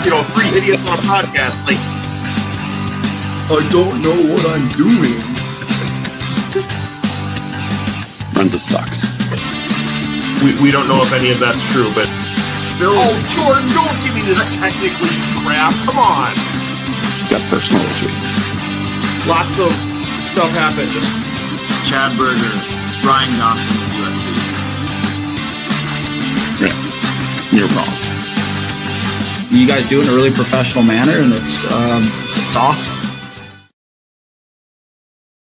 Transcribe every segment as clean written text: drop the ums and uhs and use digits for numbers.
three idiots on a podcast. Like, I don't know what I'm doing. Runs sucks. We don't know if any of that's true, but Bill. Oh, Jordan, don't give me this technically crap. Come on. Got personal this week. Lots of stuff happened. Chad Berger, Brian Dawson, USD. Yeah, you're wrong. You guys do it in a really professional manner, and it's awesome.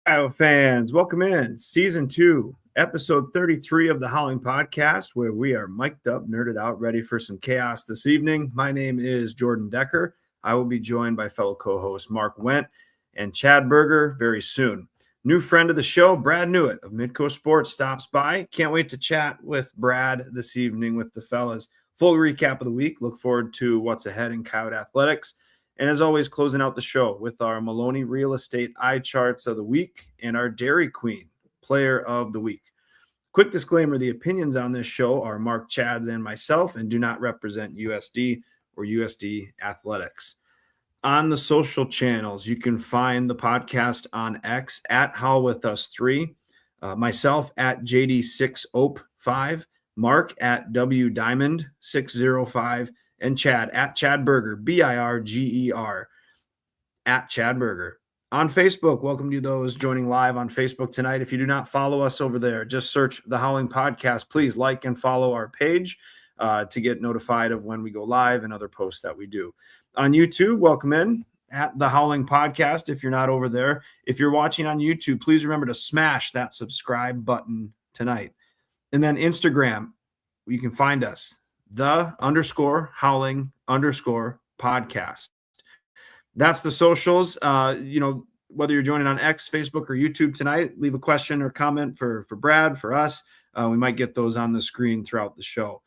Ohio fans, welcome in Season 2, Episode 33 of the Howling Podcast, where we are mic'd up, nerded out, ready for some chaos this evening. My name is Jordan Decker. I will be joined by fellow co-host Mark Wendt and Chad Berger very soon. New friend of the show, Brad Newitt of Midco Sports stops by. Can't wait to chat with Brad this evening with the fellas. Full recap of the week. Look forward to what's ahead in Coyote Athletics. And as always, closing out the show with our Maloney Real Estate Eyecharts of the week and our Dairy Queen Player of the Week. Quick disclaimer, the opinions on this show are Mark, Chad's, and myself and do not represent USD or USD Athletics. On the social channels, you can find the podcast on X at HowlWithUs3, myself at JD6OP5, Mark at WDiamond605, and Chad at Chad Berger, BIRGER, at Chad Berger. On Facebook, welcome to those joining live on Facebook tonight. If you do not follow us over there, just search The Howling Podcast. Please like and follow our page to get notified of when we go live and other posts that we do. On YouTube, welcome in at The Howling Podcast if you're not over there. If you're watching on YouTube, please remember to smash that subscribe button tonight. And then Instagram, you can find us, _Howling_podcast. That's the socials. Whether you're joining on X, Facebook, or YouTube tonight, leave a question or comment for Brad, for us. We might get those on the screen throughout the show.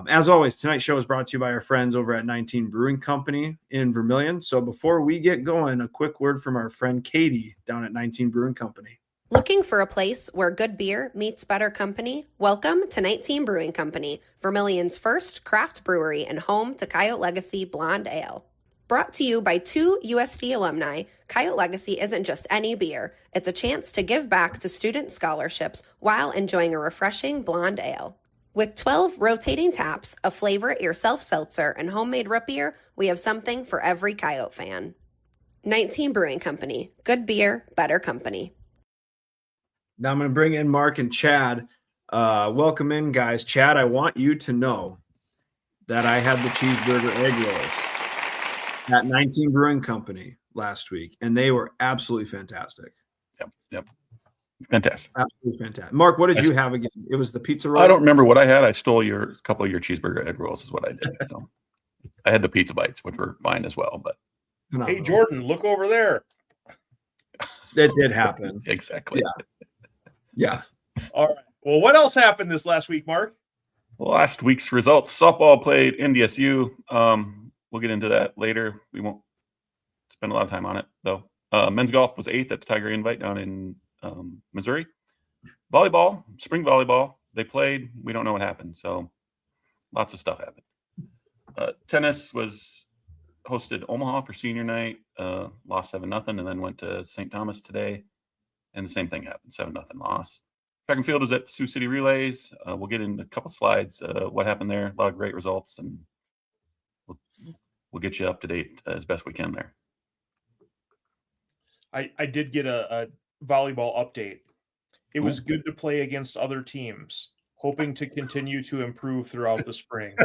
As always, tonight's show is brought to you by our friends over at 19 Brewing Company in Vermilion. So before we get going, a quick word from our friend Katie down at 19 Brewing Company. Looking for a place where good beer meets better company? Welcome to 19 Brewing Company, Vermilion's first craft brewery and home to Coyote Legacy Blonde Ale. Brought to you by 2 USD alumni, Coyote Legacy isn't just any beer. It's a chance to give back to student scholarships while enjoying a refreshing blonde ale. With 12 rotating taps, a flavor-it-yourself seltzer, and homemade root beer, we have something for every Coyote fan. 19 Brewing Company. Good beer, better company. Now I'm going to bring in Mark and Chad. Welcome in, guys. Chad, I want you to know that I had the cheeseburger egg rolls at 19 Brewing Company last week, and they were absolutely fantastic. Yep. Fantastic. Absolutely fantastic. Mark, what did you have again? It was the pizza rolls? I don't remember what I had. I stole a couple of your cheeseburger egg rolls is what I did. So I had the pizza bites, which were fine as well. But hey, Jordan, look over there. It did happen. Exactly. Yeah. All right. Well, what else happened this last week, Mark? Last week's results. Softball played NDSU. We'll get into that later. We won't spend a lot of time on it, though. Men's golf was 8th at the Tiger Invite down in Missouri. Volleyball, spring volleyball, they played. We don't know what happened, so lots of stuff happened. Tennis was hosted Omaha for senior night, lost 7-0, and then went to St. Thomas today, and the same thing happened, 7-0 loss. Track and field was at Sioux City Relays. We'll get in a couple slides what happened there. A lot of great results, and we'll get you up to date as best we can there. I did get a volleyball update. It was good to play against other teams, hoping to continue to improve throughout the spring.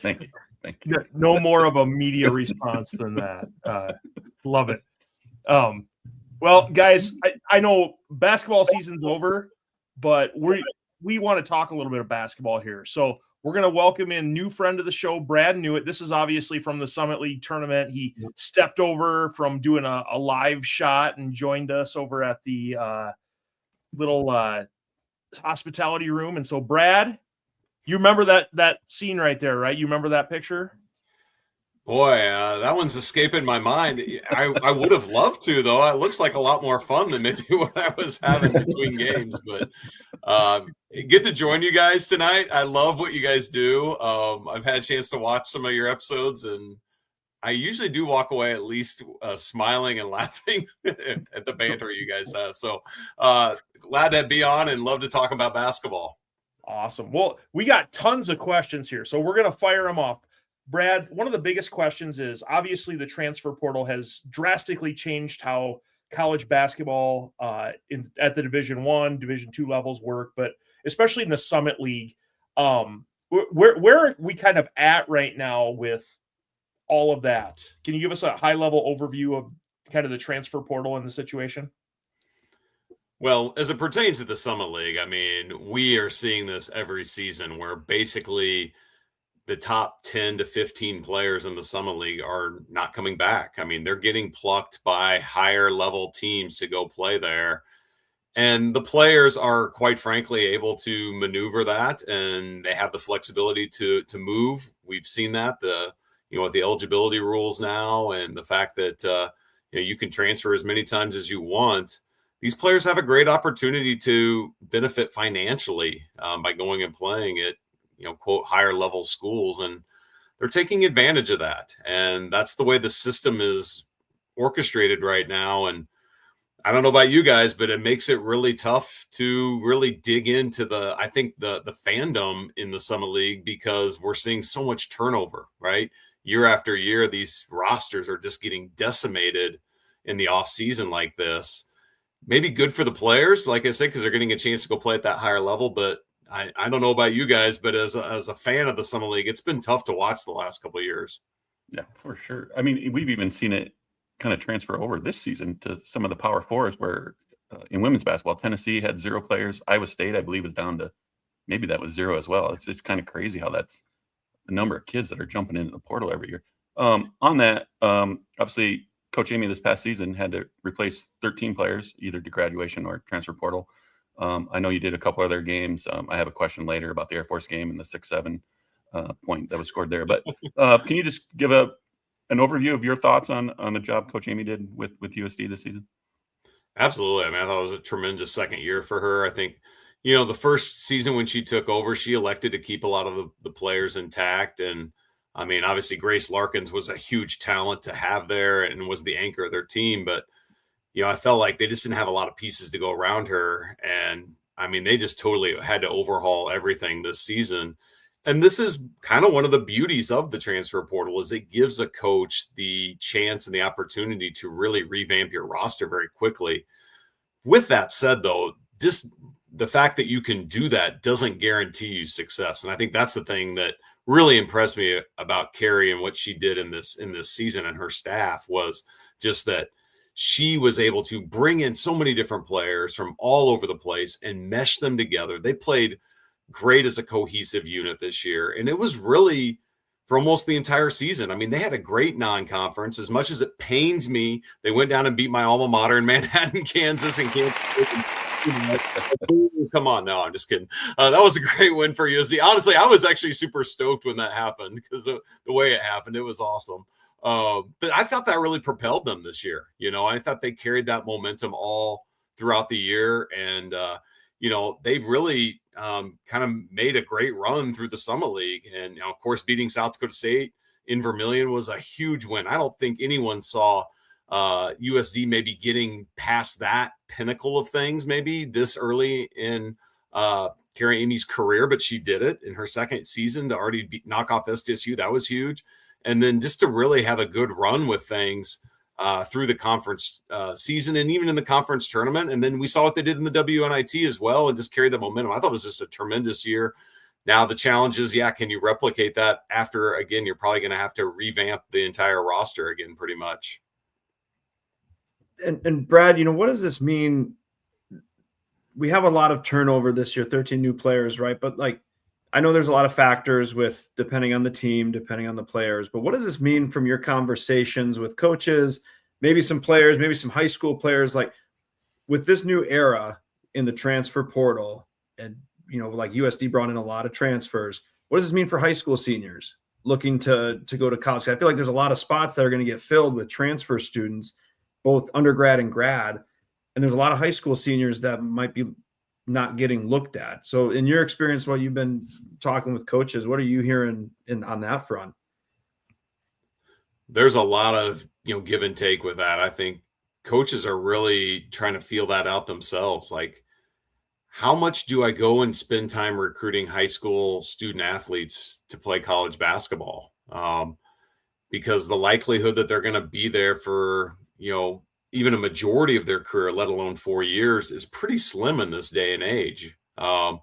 Thank you. No more of a media response than that. Love it. Well, guys, I know basketball season's over, but we want to talk a little bit of basketball here. So we're going to welcome in new friend of the show, Brad Newitt. This is obviously from the Summit League tournament. He stepped over from doing a live shot and joined us over at the little hospitality room. And so, Brad, you remember that scene right there, right? You remember that picture? Boy, that one's escaping my mind. I would have loved to, though. It looks like a lot more fun than maybe what I was having between games. But good to join you guys tonight. I love what you guys do. I've had a chance to watch some of your episodes, and I usually do walk away at least smiling and laughing at the banter you guys have. So glad to be on and love to talk about basketball. Awesome. Well, we got tons of questions here, so we're going to fire them off. Brad, one of the biggest questions is obviously the transfer portal has drastically changed how college basketball at the Division I, Division II levels work, but especially in the Summit League. Where are we kind of at right now with all of that? Can you give us a high-level overview of kind of the transfer portal and the situation? Well, as it pertains to the Summit League, I mean, we are seeing this every season where basically the top 10 to 15 players in the Summit League are not coming back. I mean, they're getting plucked by higher level teams to go play there. And the players are, quite frankly, able to maneuver that, and they have the flexibility to move. We've seen that with the eligibility rules now, and the fact that you can transfer as many times as you want. These players have a great opportunity to benefit financially by going and playing at quote higher level schools, and they're taking advantage of that. And that's the way the system is orchestrated right now. And I don't know about you guys, but it makes it really tough to really dig into the fandom in the Summit League, because we're seeing so much turnover, right? Year after year, these rosters are just getting decimated in the off season like this. Maybe good for the players, like I said, because they're getting a chance to go play at that higher level. But I don't know about you guys, but as a fan of the Summit League, it's been tough to watch the last couple of years. Yeah, for sure. I mean, we've even seen it kind of transfer over this season to some of the Power Fours, where in women's basketball, Tennessee had 0 players. Iowa State, I believe, was down to maybe that was 0 as well. It's kind of crazy how that's the number of kids that are jumping into the portal every year. On that, obviously, Coach Amy this past season had to replace 13 players, either to graduation or transfer portal. I know you did a couple other games. I have a question later about the Air Force game and the 6-7 point that was scored there. But can you just give an overview of your thoughts on the job Coach Amy did with USD this season? Absolutely. I mean, I thought it was a tremendous second year for her. I think, the first season when she took over, she elected to keep a lot of the players intact. And I mean, obviously Grace Larkins was a huge talent to have there and was the anchor of their team. But, I felt like they just didn't have a lot of pieces to go around her. And I mean, they just totally had to overhaul everything this season. And this is kind of one of the beauties of the transfer portal, is it gives a coach the chance and the opportunity to really revamp your roster very quickly. With that said, though, just the fact that you can do that doesn't guarantee you success. And I think that's the thing that really impressed me about Carrie and what she did in this season, and her staff, was just that she was able to bring in so many different players from all over the place and mesh them together. They played great as a cohesive unit this year. And it was really for almost the entire season. I mean, they had a great non-conference. As much as it pains me, they went down and beat my alma mater in Manhattan, Kansas, and come on. No, I'm just kidding. That was a great win for USD. Honestly, I was actually super stoked when that happened, because the way it happened, it was awesome. But I thought that really propelled them this year. I thought they carried that momentum all throughout the year. And, they really kind of made a great run through the Summit League. And, of course, beating South Dakota State in Vermillion was a huge win. I don't think anyone saw USD maybe getting past that pinnacle of things maybe this early in Carrie Amy's career, but she did it in her second season to already knock off SDSU. That was huge. And then just to really have a good run with things through the conference season and even in the conference tournament. And then we saw what they did in the WNIT as well, and just carry the momentum. I thought it was just a tremendous year. Now the challenge is, can you replicate that after, again, you're probably going to have to revamp the entire roster again, pretty much. And Brad, what does this mean? We have a lot of turnover this year, 13 new players, right? But I know there's a lot of factors with depending on the team, depending on the players, but what does this mean from your conversations with coaches, maybe some players, maybe some high school players, with this new era in the transfer portal, and, USD brought in a lot of transfers. What does this mean for high school seniors looking to go to college? I feel like there's a lot of spots that are going to get filled with transfer students, both undergrad and grad. And there's a lot of high school seniors that might be not getting looked at. So in your experience, what you've been talking with coaches, what are you hearing on that front? There's a lot of, give and take with that. I think coaches are really trying to feel that out themselves. Like, how much do I go and spend time recruiting high school student athletes to play college basketball? Because the likelihood that they're going to be there for, even a majority of their career, let alone 4 years, is pretty slim in this day and age. And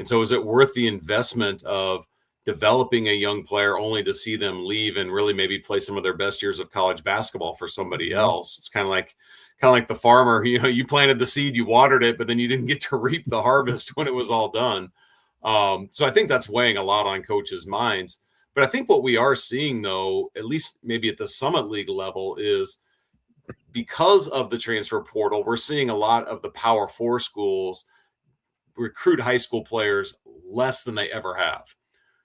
so is it worth the investment of developing a young player only to see them leave and really maybe play some of their best years of college basketball for somebody else? It's kind of like the farmer, you planted the seed, you watered it, but then you didn't get to reap the harvest when it was all done. So I think that's weighing a lot on coaches' minds. But I think what we are seeing, though, at least maybe at the Summit League level, is because of the transfer portal, we're seeing a lot of the Power 4 schools recruit high school players less than they ever have.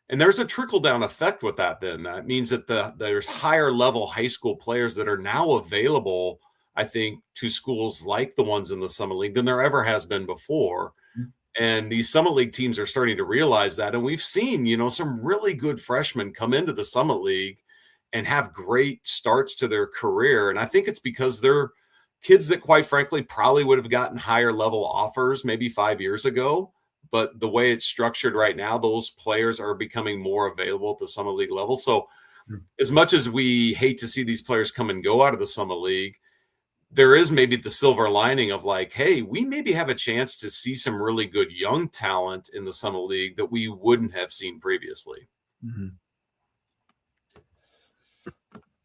And there's a trickle-down effect with that then. That means that there's higher-level high school players that are now available, I think, to schools like the ones in the Summit League than there ever has been before. And these Summit League teams are starting to realize that. And we've seen, some really good freshmen come into the Summit League and have great starts to their career. And I think it's because they're kids that, quite frankly, probably would have gotten higher level offers maybe 5 years ago. But the way it's structured right now, those players are becoming more available at the Summit League level. So as much as we hate to see these players come and go out of the Summit League, there is maybe the silver lining of like, hey, we maybe have a chance to see some really good young talent in the Summit League that we wouldn't have seen previously. Mm-hmm.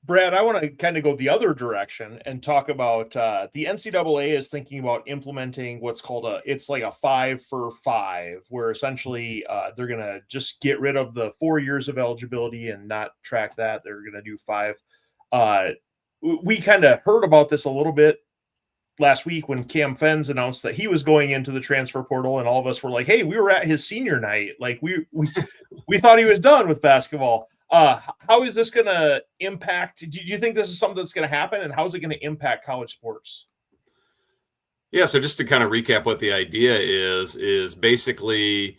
Brad, I want to kind of go the other direction and talk about the NCAA is thinking about implementing what's called it's like a 5-for-5, where essentially they're going to just get rid of the 4 years of eligibility and not track that. They're going to do 5. We kind of heard about this a little bit last week when Cam Fens announced that he was going into the transfer portal, and all of us were like, hey, we were at his senior night. Like we thought he was done with basketball. How is this going to impact? Do you think this is something that's going to happen, and how is it going to impact college sports? Yeah. So just to kind of recap what the idea is basically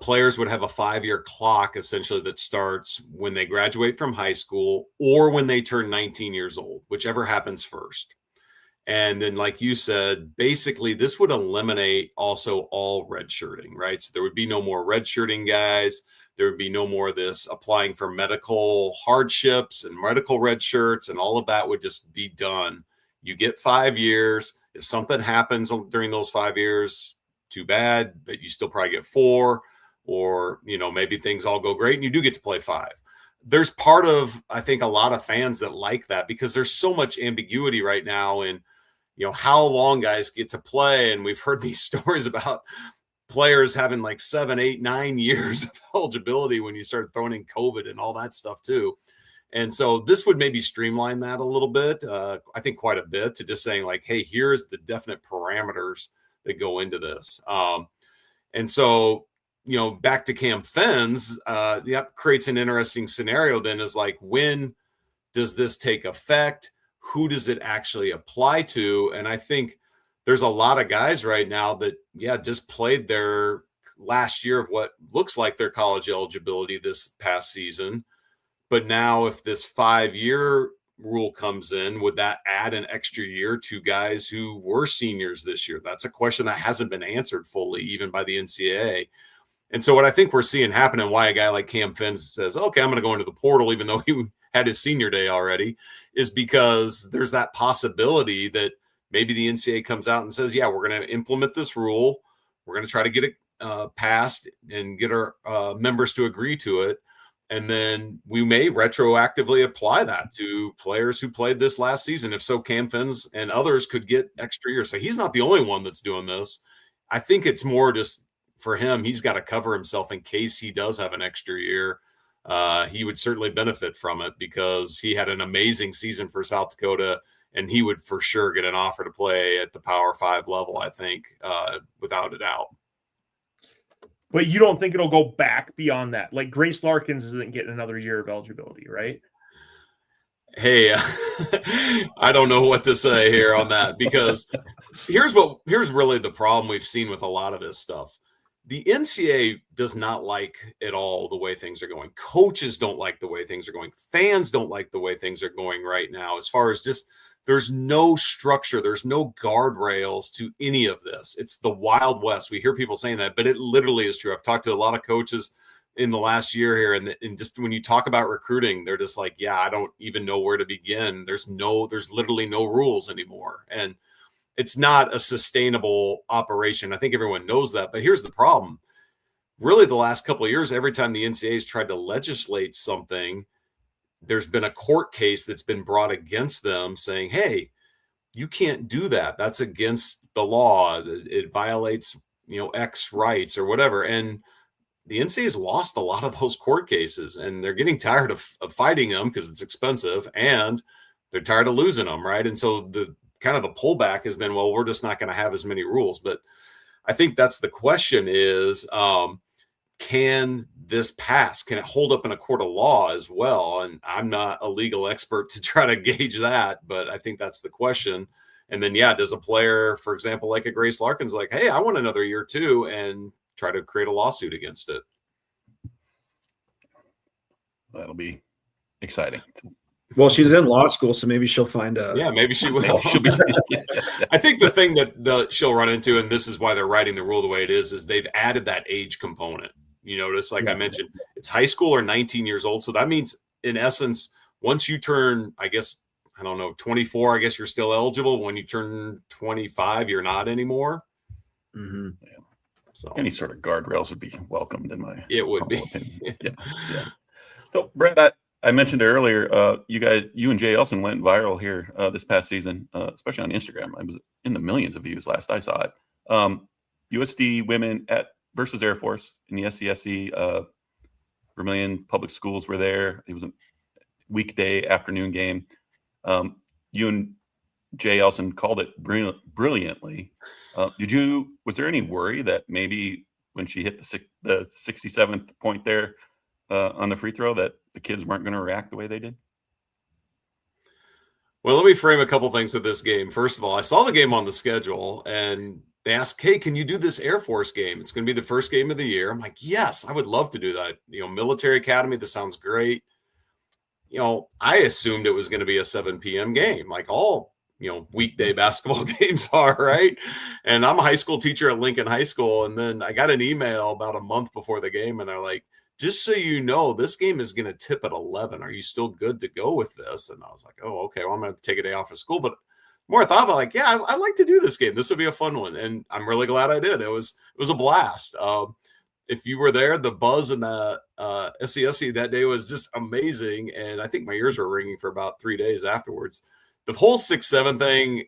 players would have a 5-year clock essentially that starts when they graduate from high school or when they turn 19 years old, whichever happens first. And then, like you said, basically this would eliminate also all redshirting, right? So there would be no more redshirting guys. There would be no more of this applying for medical hardships and medical red shirts, and all of that would just be done. You get 5 years. If something happens during those 5 years, too bad, but you still probably get 4, or, maybe things all go great and you do get to play 5. There's part of, I think, a lot of fans that like that because there's so much ambiguity right now in, how long guys get to play. And we've heard these stories about players having like 7, 8, 9 years of eligibility when you start throwing in COVID and all that stuff too. And so this would maybe streamline that a little bit. I think quite a bit, to just saying like, hey, here's the definite parameters that go into this. And so, back to Cam Fens, that creates an interesting scenario then, is like, when does this take effect? Who does it actually apply to? And I think there's a lot of guys right now that, just played their last year of what looks like their college eligibility this past season. But now if this 5-year rule comes in, would that add an extra year to guys who were seniors this year? That's a question that hasn't been answered fully, even by the NCAA. And so what I think we're seeing happen, and why a guy like Cam Fens says, okay, I'm going to go into the portal, even though he had his senior day already, is because there's that possibility that maybe the NCAA comes out and says, we're going to implement this rule. We're going to try to get it passed and get our members to agree to it. And then we may retroactively apply that to players who played this last season. If so, Cam Fens and others could get extra years. So he's not the only one that's doing this. I think it's more just for him, he's got to cover himself in case he does have an extra year. He would certainly benefit from it because he had an amazing season for South Dakota, and he would for sure get an offer to play at the Power 5 level, I think, without a doubt. But you don't think it'll go back beyond that? Like Grace Larkins isn't getting another year of eligibility, right? Hey, I don't know what to say here on that, because here's really the problem we've seen with a lot of this stuff. The NCAA does not like at all the way things are going. Coaches don't like the way things are going. Fans don't like the way things are going right now. As far as just, there's no structure, there's no guardrails to any of this. It's the Wild West. We hear people saying that, but it literally is true. I've talked to a lot of coaches in the last year here, and just when you talk about recruiting, they're just like, yeah, I don't even know where to begin. There's literally no rules anymore. And it's not a sustainable operation. I think everyone knows that. But here's the problem. Really, the last couple of years, every time the NCAA has tried to legislate something, there's been a court case that's been brought against them saying, hey, you can't do that. That's against the law. It violates, X rights or whatever. And the NCAA has lost a lot of those court cases, and they're getting tired of fighting them because it's expensive, and they're tired of losing them, right? And so the pullback has been, well, we're just not going to have as many rules. But I think that's the question is, can this pass? Can it hold up in a court of law as well? And I'm not a legal expert to try to gauge that, but I think that's the question. And then, does a player, for example, like a Grace Larkins, like, hey, I want another year too, and try to create a lawsuit against it? That'll be exciting. Well, she's in law school, so maybe she'll find a. Yeah, maybe she will. I think the thing that she'll run into, and this is why they're writing the rule the way it is they've added that age component. You notice, like I mentioned, it's high school or 19 years old. So that means, in essence, once you turn, 24, I guess you're still eligible. When you turn 25, you're not anymore. Mm-hmm. Yeah. So any sort of guardrails would be welcomed in my. It would be. Yeah. So, Brad, I mentioned earlier, you and Jay Elson went viral here this past season, especially on Instagram. I was in the millions of views last I saw it. USD women versus Air Force in the SCSC. Vermilion Public Schools were there. It was a weekday afternoon game. You and Jay Elson called it brilliantly. Was there any worry that maybe when she hit the 67th point there on the free throw that the kids weren't going to react the way they did? Well, let me frame a couple things with this game. First of all, I saw the game on the schedule, and they asked, hey, can you do this Air Force game? It's going to be the first game of the year. I'm like, yes, I would love to do that. Military Academy, this sounds great. I assumed it was going to be a 7 p.m. game, like all, weekday basketball games are, right? And I'm a high school teacher at Lincoln High School. And then I got an email about a month before the game, and they're like, just so you know, this game is going to tip at 11. Are you still good to go with this? And I was like, oh, okay, well, I'm going to take a day off of school. But the more I thought about it, I'd like to do this game. This would be a fun one. And I'm really glad I did. It was a blast. If you were there, the buzz in the SCSC that day was just amazing. And I think my ears were ringing for about 3 days afterwards. The whole 6-7 thing,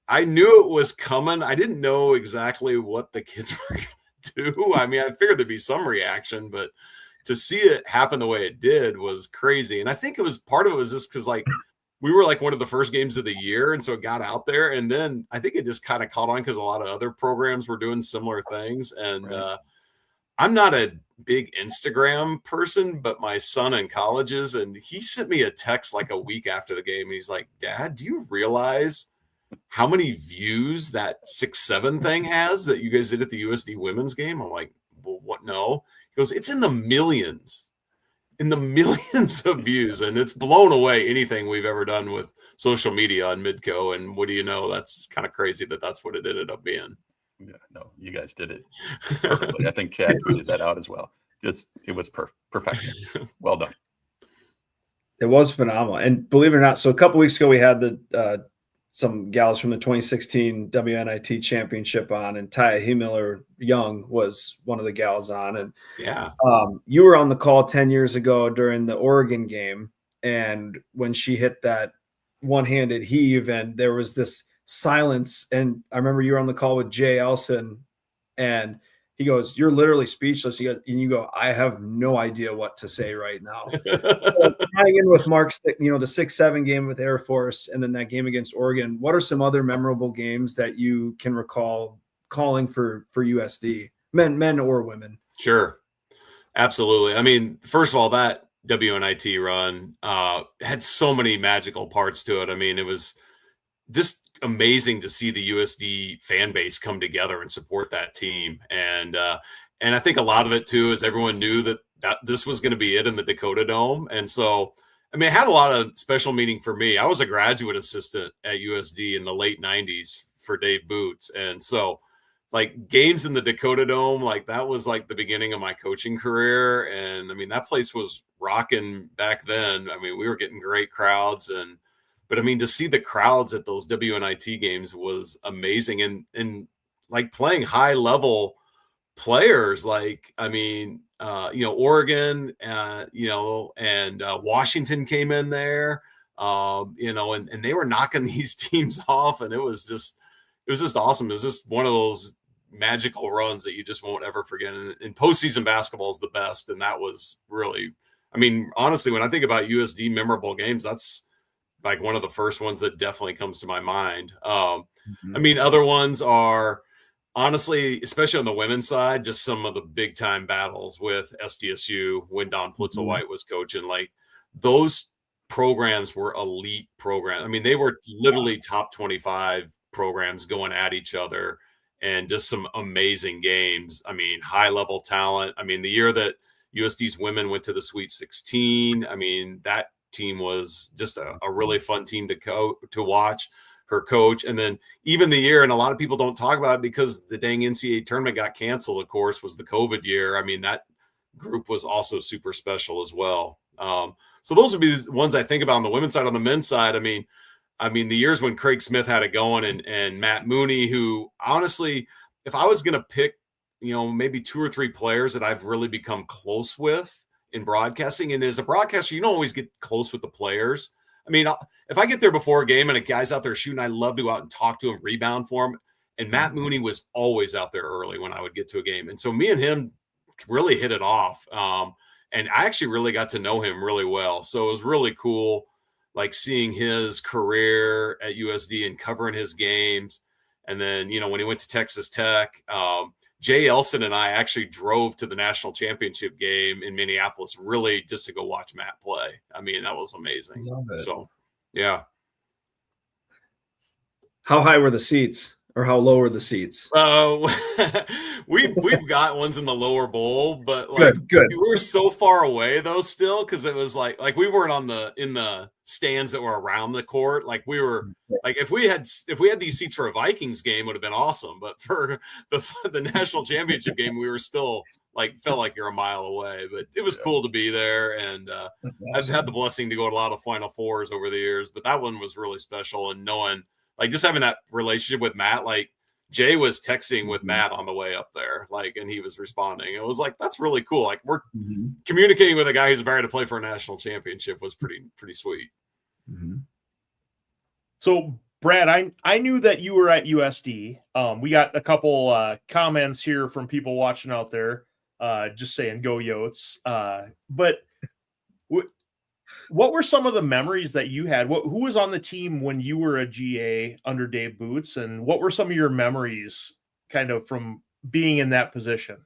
I knew it was coming. I didn't know exactly what the kids were going to do. I mean, I figured there'd be some reaction, but to see it happen the way it did was crazy. And I think part of it was just because, like, we were like one of the first games of the year. And so it got out there. And then I think it just kind of caught on because a lot of other programs were doing similar things. And I'm not a big Instagram person, but my son in college is, and he sent me a text like a week after the game. And he's like, Dad, do you realize how many views that 6-7 thing has that you guys did at the USD women's game? I'm like, well, what? No. He goes, it's in the millions of views. And it's blown away anything we've ever done with social media on Midco. And what do you know? That's kind of crazy that's what it ended up being. Yeah, no, you guys did it perfectly. I think Chad tweeted that out as well. It was perfection. Well done. It was phenomenal. And believe it or not, so a couple weeks ago we had some gals from the 2016 WNIT championship on, and Taya Hemiller Young was one of the gals on. And you were on the call 10 years ago during the Oregon game. And when she hit that one-handed heave and there was this silence, and I remember you were on the call with Jay Elson, and he goes, "You're literally speechless." He goes, and you go, "I have no idea what to say right now." So, tying in with Mark's, the 6-7 game with Air Force, and then that game against Oregon, what are some other memorable games that you can recall calling for USD? men or women. Sure. Absolutely. I mean, first of all, that WNIT run had so many magical parts to it. I mean, it was just amazing to see the USD fan base come together and support that team. And I think a lot of it too is everyone knew that this was going to be it in the Dakota Dome. And so, I mean, it had a lot of special meaning for me. I was a graduate assistant at USD in the late 90s for Dave Boots. And so, like, games in the Dakota Dome, like, that was like the beginning of my coaching career. And I mean, that place was rocking back then. I mean, we were getting great crowds. But I mean, to see the crowds at those WNIT games was amazing. And like playing high level players, like, I mean, Oregon, and Washington came in there, and they were knocking these teams off. And it was just awesome. It was just one of those magical runs that you just won't ever forget. And postseason basketball is the best. And that was really, I mean, honestly, when I think about USD memorable games, that's like one of the first ones that definitely comes to my mind. I mean, other ones are honestly, especially on the women's side, just some of the big time battles with SDSU when Don Plitzel-White was coaching. Like, those programs were elite programs. I mean, they were literally top 25 programs going at each other, and just some amazing games. I mean, high level talent. I mean, the year that USD's women went to the Sweet 16, I mean, that team was just a really fun team to watch. Her coach, and then even the year, and a lot of people don't talk about it because the dang NCAA tournament got canceled, of course, was the COVID year. I mean, that group was also super special as well. So those would be the ones I think about on the women's side. On the men's side, I mean, the years when Craig Smith had it going, and Matt Mooney, who honestly, if I was going to pick, maybe 2 or 3 players that I've really become close with in broadcasting, and as a broadcaster, you don't always get close with the players. I mean, if I get there before a game and a guy's out there shooting, I love to go out and talk to him, rebound for him. And Matt Mooney was always out there early when I would get to a game. And so me and him really hit it off. And I actually really got to know him really well. So it was really cool, like, seeing his career at USD and covering his games. And then, when he went to Texas Tech, Jay Elson and I actually drove to the national championship game in Minneapolis, really just to go watch Matt play. I mean, that was amazing. So, yeah. How high were the seats, or how low were the seats? We've got ones in the lower bowl, but like, good. We were so far away though still, because it was like we weren't in the stands that were around the court. Like, we were like, if we had these seats for a Vikings game, would have been awesome, but for the national championship game, we were still felt like you're a mile away. But it was cool to be there, and awesome. I've had the blessing to go to a lot of Final Fours over the years, but that one was really special. And knowing, like, just having that relationship with Matt, like, Jay was texting with Matt on the way up there, and he was responding. It was like, that's really cool. Like, we're communicating with a guy who's about to play for a national championship was pretty sweet. So, Brad, I knew that you were at USD. We got a couple comments here from people watching out there, just saying "Go Yotes." But what were some of the memories that you had? Who was on the team when you were a GA under Dave Boots, and what were some of your memories kind of from being in that position?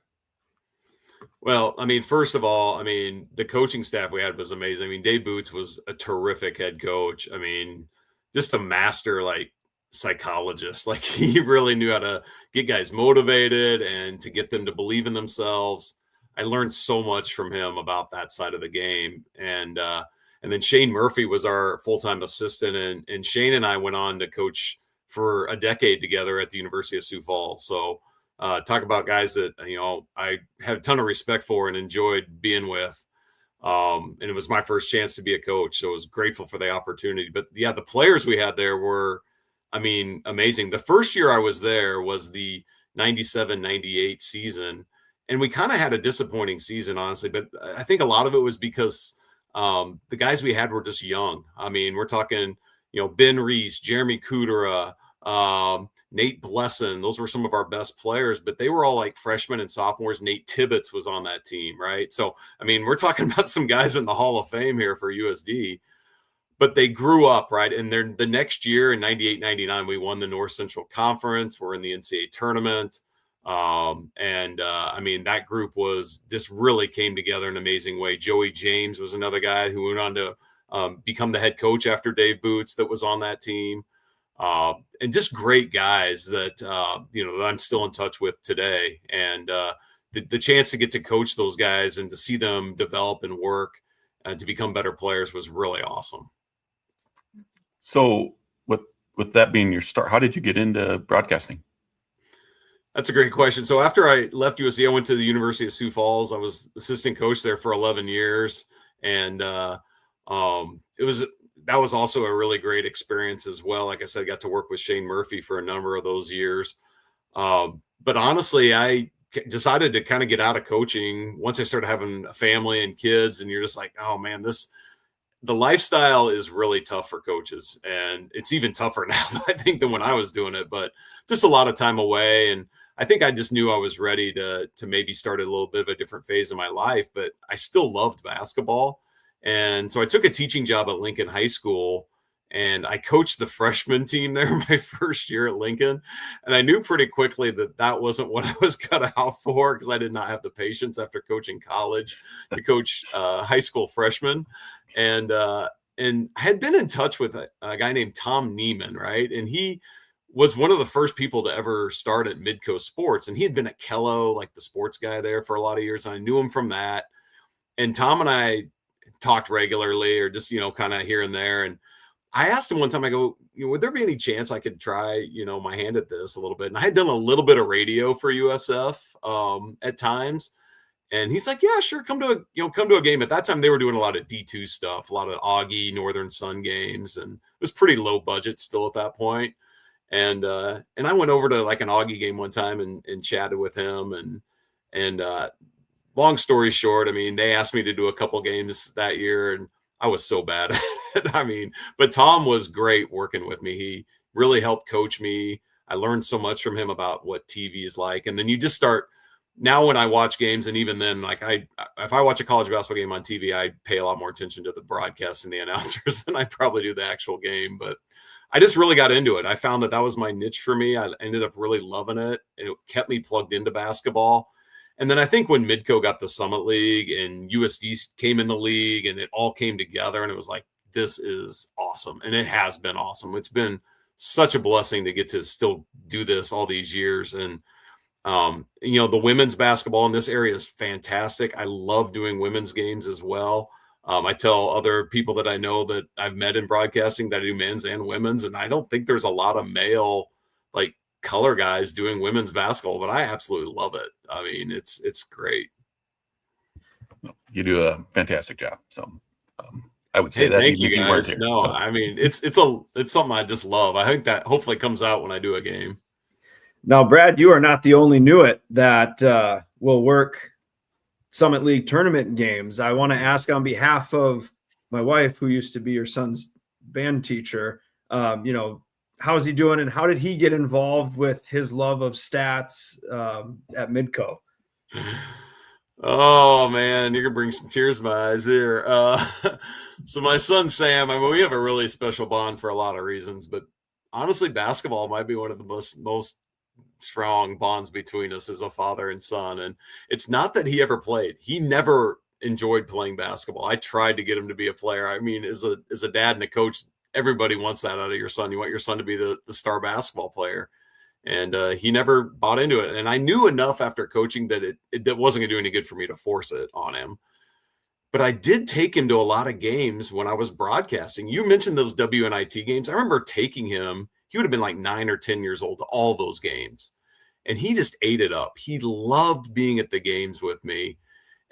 Well, I mean, first of all, I mean, the coaching staff we had was amazing. I mean, Dave Boots was a terrific head coach. I mean, just a master, psychologist. Like, he really knew how to get guys motivated and to get them to believe in themselves. I learned so much from him about that side of the game. And then Shane Murphy was our full-time assistant, and Shane and I went on to coach for a decade together at the University of Sioux Falls. So talk about guys that, I had a ton of respect for and enjoyed being with. And it was my first chance to be a coach, so I was grateful for the opportunity. But yeah, the players we had there were, I mean, amazing. The first year I was there was the 97-98 season, and we kind of had a disappointing season, honestly. But I think a lot of it was because the guys we had were just young. I mean, we're talking, Ben Reese, Jeremy Kudera, Nate Blesson. Those were some of our best players, but they were all like freshmen and sophomores. Nate Tibbetts was on that team, right? So, I mean, we're talking about some guys in the Hall of Fame here for USD, but they grew up, right? And then the next year in 98-99, we won the North Central Conference. We're in the NCAA tournament. I mean, that group really came together in an amazing way. Joey James was another guy who went on to become the head coach after Dave Boots that was on that team. And just great guys that, that I'm still in touch with today. And the chance to get to coach those guys and to see them develop and work to become better players was really awesome. So with that being your start, how did you get into broadcasting? That's a great question. So after I left USC, I went to the University of Sioux Falls. I was assistant coach there for 11 years. And that was also a really great experience as well. Like I said, I got to work with Shane Murphy for a number of those years. But honestly, I decided to kind of get out of coaching once I started having a family and kids. And you're just like, oh man, the lifestyle is really tough for coaches. And it's even tougher now, I think, than when I was doing it, but just a lot of time away. And I think I just knew I was ready to maybe start a little bit of a different phase of my life, but I still loved basketball. And so I took a teaching job at Lincoln High School, and I coached the freshman team there my first year at Lincoln. And I knew pretty quickly that wasn't what I was cut out for, because I did not have the patience after coaching college to coach high school freshmen. And I had been in touch with a guy named Tom Neiman, right? And he was one of the first people to ever start at Midco Sports. And he had been at Kello, like the sports guy there, for a lot of years. And I knew him from that. And Tom and I talked regularly, or just, kind of here and there. And I asked him one time, I go, would there be any chance I could try, my hand at this a little bit? And I had done a little bit of radio for USF at times. And he's like, yeah, sure. Come to a game. At that time, they were doing a lot of D2 stuff, a lot of Augie, Northern Sun games. And it was pretty low budget still at that point. And I went over to like an Augie game one time and chatted with him. And long story short, I mean, they asked me to do a couple games that year, and I was so bad at it. I mean, but Tom was great working with me. He really helped coach me. I learned so much from him about what TV is like. And then you just start now when I watch games, and even then, like if I watch a college basketball game on TV, I pay a lot more attention to the broadcast and the announcers than I probably do the actual game. But I just really got into it. I found that was my niche for me. I ended up really loving it. It kept me plugged into basketball. And then I think when Midco got the Summit League and USD came in the league, and it all came together, and it was like, this is awesome. And it has been awesome. It's been such a blessing to get to still do this all these years. And, the women's basketball in this area is fantastic. I love doing women's games as well. I tell other people that I know that I've met in broadcasting that I do men's and women's, and I don't think there's a lot of male, like, color guys doing women's basketball, but I absolutely love it. I mean, it's great. You do a fantastic job. So I would say that. Thank you guys. I mean, it's something I just love. I think that hopefully comes out when I do a game. Now, Brad, you are not the only Newitt that will work Summit League tournament games. I want to ask on behalf of my wife, who used to be your son's band teacher, how's he doing, and how did he get involved with his love of stats at Midco? Oh man, you're gonna bring some tears to my eyes here. So my son Sam, I mean, we have a really special bond for a lot of reasons, but honestly, basketball might be one of the most strong bonds between us as a father and son. And it's not that he ever played. He never enjoyed playing basketball. I tried to get him to be a player. I mean, as a dad and a coach, everybody wants that out of your son. You want your son to be the star basketball player. And he never bought into it. And I knew enough after coaching that it wasn't going to do any good for me to force it on him. But I did take him to a lot of games when I was broadcasting. You mentioned those WNIT games. I remember taking him. He would have been like 9 or 10 years old to all those games. And he just ate it up. He loved being at the games with me.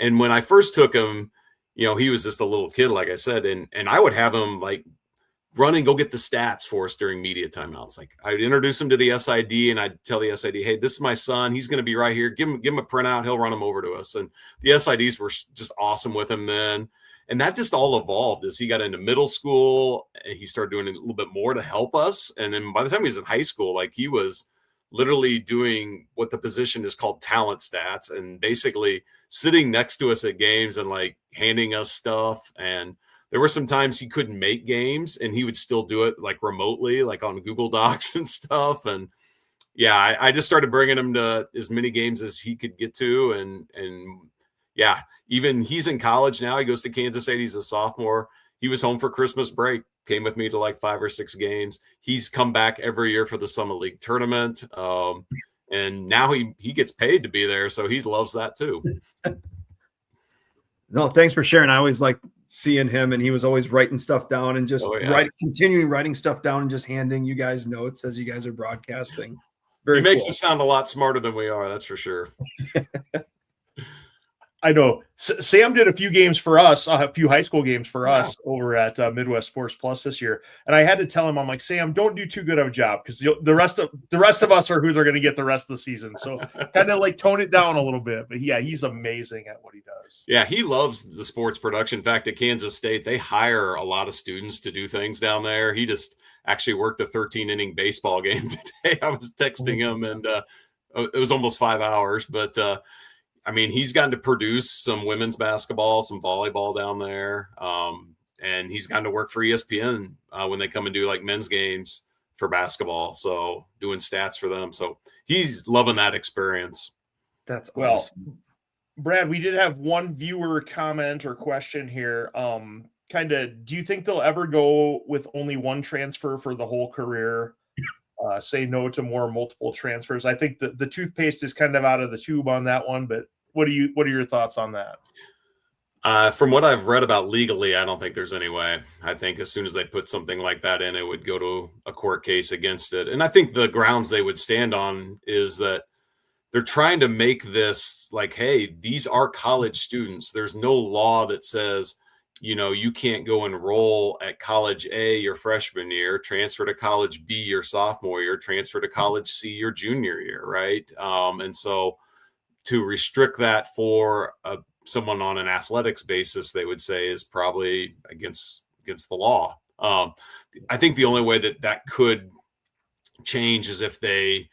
And when I first took him, he was just a little kid, like I said. And I would have him like run and go get the stats for us during media timeouts. Like I'd introduce him to the SID, and I'd tell the SID, hey, this is my son. He's going to be right here. Give him a printout. He'll run him over to us. And the SIDs were just awesome with him then. And that just all evolved as he got into middle school. And he started doing a little bit more to help us. And then by the time he was in high school, like he was literally doing what the position is called talent stats, and basically sitting next to us at games and like handing us stuff. And there were some times he couldn't make games and he would still do it like remotely, like on Google Docs and stuff. And yeah, I just started bringing him to as many games as he could get to. And yeah, even he's in college now. He goes to Kansas State. He's a sophomore. He was home for Christmas break, came with me to like 5 or 6 games. He's come back every year for the Summer League tournament. And now he gets paid to be there. So he loves that too. No, thanks for sharing. I always like seeing him, and he was always writing stuff down and just continuing writing stuff down and just handing you guys notes as you guys are broadcasting. He makes us sound a lot smarter than we are. That's for sure. I know Sam did a few games for us, a few high school games for us over at Midwest Sports Plus this year. And I had to tell him, I'm like, Sam, don't do too good of a job because the rest of us are who they're going to get the rest of the season. So kind of like tone it down a little bit. But yeah, he's amazing at what he does. Yeah, he loves the sports production. In fact, at Kansas State, they hire a lot of students to do things down there. He just actually worked a 13-inning baseball game today. I was texting him, and it was almost 5 hours, but I mean, he's gotten to produce some women's basketball, some volleyball down there. And he's gotten to work for ESPN when they come and do like men's games for basketball. So doing stats for them. So he's loving that experience. That's awesome. Well, Brad, we did have one viewer comment or question here. Do you think they'll ever go with only one transfer for the whole career? Say no to multiple transfers. I think the toothpaste is kind of out of the tube on that one, but what are your thoughts on that? From what I've read about legally, I don't think there's any way. I think as soon as they put something like that in, it would go to a court case against it. And I think the grounds they would stand on is that they're trying to make this like, hey, these are college students. There's no law that says, you can't go enroll at college A your freshman year, transfer to college B your sophomore year, transfer to college C your junior year, right? And so to restrict that for someone on an athletics basis, they would say is probably against the law. I think the only way that could change is if they,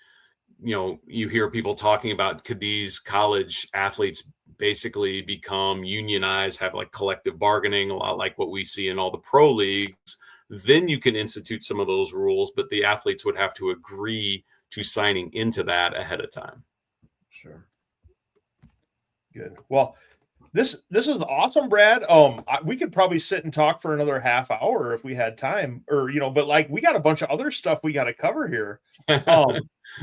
you hear people talking about, could these college athletes basically become unionized, have like collective bargaining, a lot like what we see in all the pro leagues, then you can institute some of those rules, but the athletes would have to agree to signing into that ahead of time. Sure. Good. Well, this is awesome, Brad. We could probably sit and talk for another half hour if we had time, but like we got a bunch of other stuff we got to cover here.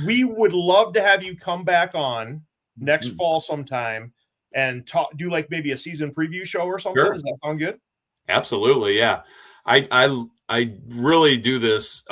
We would love to have you come back on next fall sometime and do like maybe a season preview show or something. Sure. Does that sound good? Absolutely. Yeah. I really do this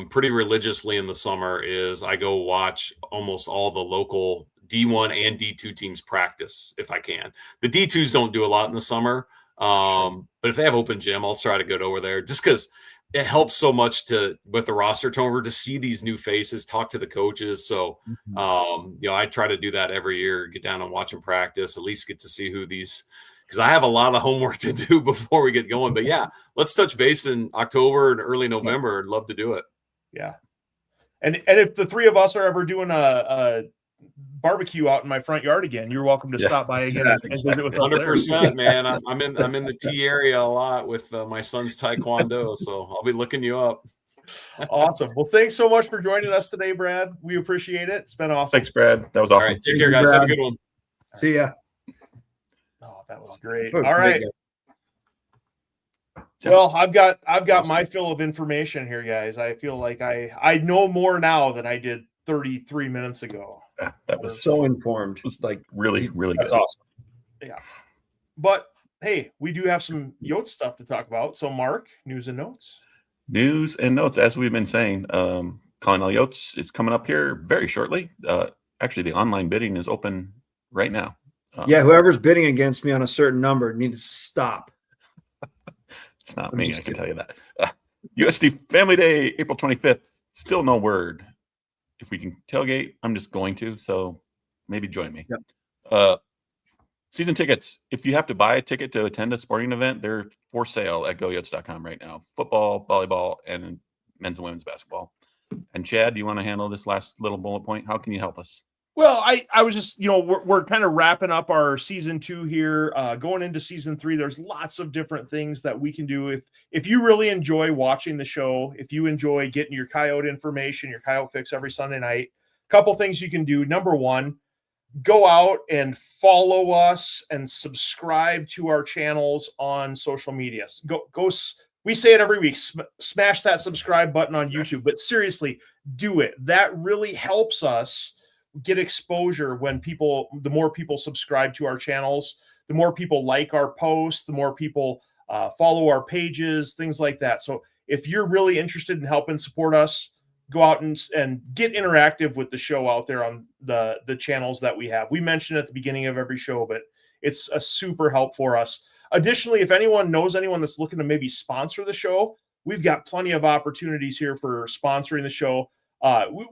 pretty religiously in the summer. Is I go watch almost all the local D1 and D2 teams practice if I can. The D2s don't do a lot in the summer. But if they have open gym, I'll try to go over there just because it helps so much with the roster turnover to see these new faces, talk to the coaches. So, I try to do that every year, get down and watch them practice, at least get to see who these, because I have a lot of homework to do before we get going. But yeah, let's touch base in October and early November. I'd love to do it. Yeah. And if the three of us are ever doing a barbecue out in my front yard again, you're welcome to stop by again and visit with us. 100%, man. I'm in the T area a lot with my son's taekwondo, so I'll be looking you up. Awesome. Well, thanks so much for joining us today, Brad. We appreciate it. It's been awesome. Thanks, Brad. That was awesome. All right, take care, guys. Have a good one. See ya. Oh, that was great. All right. Well, I've got my fill of information here, guys. I feel like I know more now than I did 33 minutes ago. That was so informed. Like really good. That's awesome. Yeah. But hey, we do have some Yotes stuff to talk about. So Mark, news and notes. News and notes, as we've been saying, Calling All Yotes is coming up here very shortly. Actually, the online bidding is open right now. Whoever's bidding against me on a certain number needs to stop. It's not me, I can tell you that. USD Family Day, April 25th. Still no word. If we can tailgate, I'm just going to. So maybe join me. Yep. Season tickets. If you have to buy a ticket to attend a sporting event, they're for sale at goyotes.com right now. Football, volleyball, and men's and women's basketball. And Chad, do you want to handle this last little bullet point? How can you help us? Well, I was just, we're kind of wrapping up our season 2 here, going into season 3. There's lots of different things that we can do. If you really enjoy watching the show, if you enjoy getting your coyote information, your coyote fix every Sunday night, couple things you can do. Number one, go out and follow us and subscribe to our channels on social media. We say it every week, smash that subscribe button on YouTube, but seriously, do it. That really helps us get exposure when the more people subscribe to our channels, the more people like our posts, the more people follow our pages, things like that. So if you're really interested in helping support us, go out and get interactive with the show out there on the channels that we have. We mentioned at the beginning of every show, but it's a super help for us. Additionally, if anyone knows anyone that's looking to maybe sponsor the show, we've got plenty of opportunities here for sponsoring the show.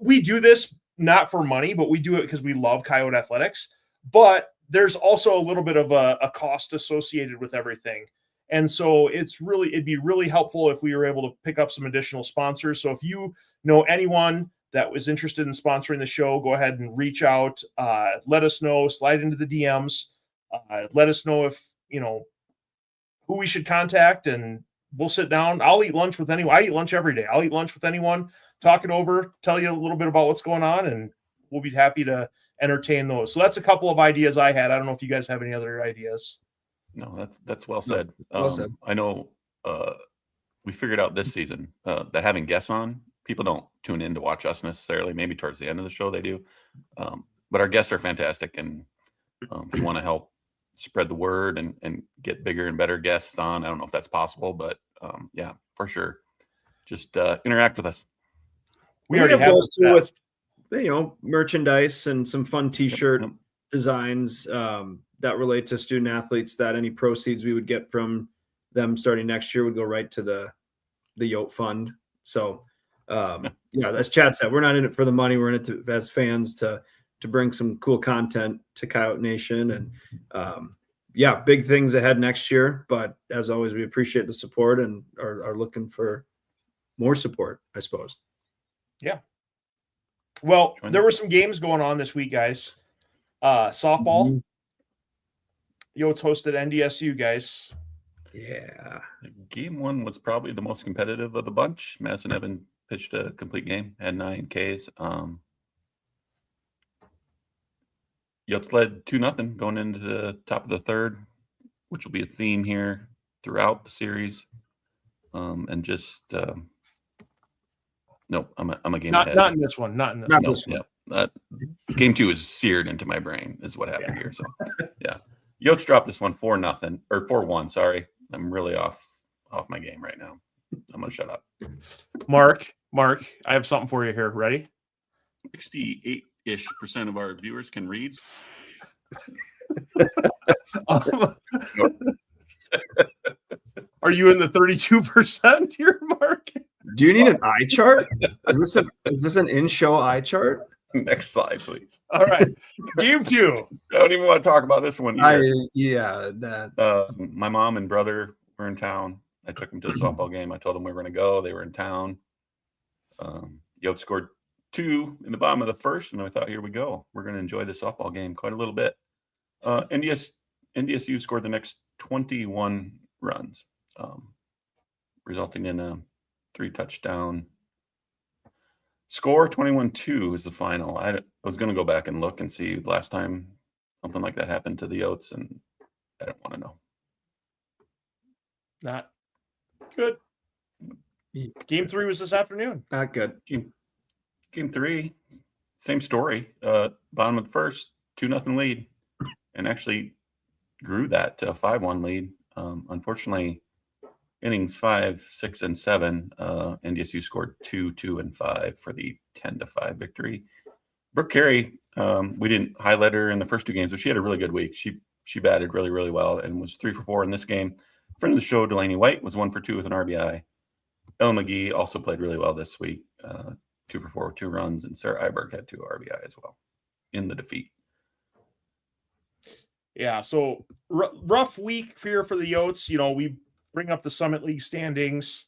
We do this not for money, but we do it because we love Coyote Athletics. But there's also a little bit of a cost associated with everything. And so it'd be really helpful if we were able to pick up some additional sponsors. So if you know anyone that was interested in sponsoring the show, go ahead and reach out. Let us know, slide into the DMs. Let us know if, who we should contact, and we'll sit down. I'll eat lunch with anyone. I eat lunch every day. I'll eat lunch with anyone, talk it over, tell you a little bit about what's going on, and we'll be happy to entertain those. So that's a couple of ideas I had. I don't know if you guys have any other ideas. No, that's well said. Well said. I know we figured out this season that having guests on, people don't tune in to watch us necessarily. Maybe towards the end of the show they do. But our guests are fantastic, and if you want to help spread the word and get bigger and better guests on, I don't know if that's possible, but yeah, for sure. Just interact with us. We already have those two with merchandise and some fun t-shirt designs that relate to student athletes, that any proceeds we would get from them starting next year would go right to the Yote Fund. So yeah, as Chad said, we're not in it for the money. We're in it as fans to bring some cool content to Coyote Nation. And yeah, big things ahead next year. But as always, we appreciate the support and are looking for more support, I suppose. Yeah. Well, there were some games going on this week, guys. Softball. Mm-hmm. Yotes hosted NDSU, guys. Yeah. Game one was probably the most competitive of the bunch. Madison Evan pitched a complete game, had 9 Ks. Yotes led 2-0 going into the top of the third, which will be a theme here throughout the series. And just no, I'm a game ahead. Not in this one. Not in this one. Yeah. Game 2 is seared into my brain, is what happened here. So yeah. Yotes dropped this one 4-0 or 4-1. Sorry. I'm really off my game right now. I'm gonna shut up. Mark, I have something for you here. Ready? 68% of our viewers can read. Are you in the 32% here, Mark? Do you need an eye chart? Is this an in-show eye chart? Next slide, please. All right. Game 2. I don't even want to talk about this one either. My mom and brother were in town. I took them to the softball game. I told them we were going to go. They were in town. Yotes scored 2 in the bottom of the first, and I thought, here we go. We're going to enjoy the softball game quite a little bit. NDSU scored the next 21 runs, resulting in a 3-touchdown score. 21-2 is the final. I was going to go back and look and see last time something like that happened to the Yotes, and I don't want to know. Not good. Game 3 was this afternoon. Not good. Game 3, same story. Bottom of the first, 2-0 lead, and actually grew that to a 5-1 lead. Unfortunately, innings 5, 6, and 7, NDSU scored 2, 2, and 5 for the 10-5 victory. Brooke Carey, we didn't highlight her in the first 2 games, but she had a really good week. She batted really, really well and was 3 for 4 in this game. Friend of the show, Delaney White, was 1 for 2 with an RBI. Ella McGee also played really well this week, 2 for 4 with 2 runs, and Sarah Iberg had 2 RBI as well in the defeat. Yeah, so rough week here for the Yotes. We bring up the Summit League standings.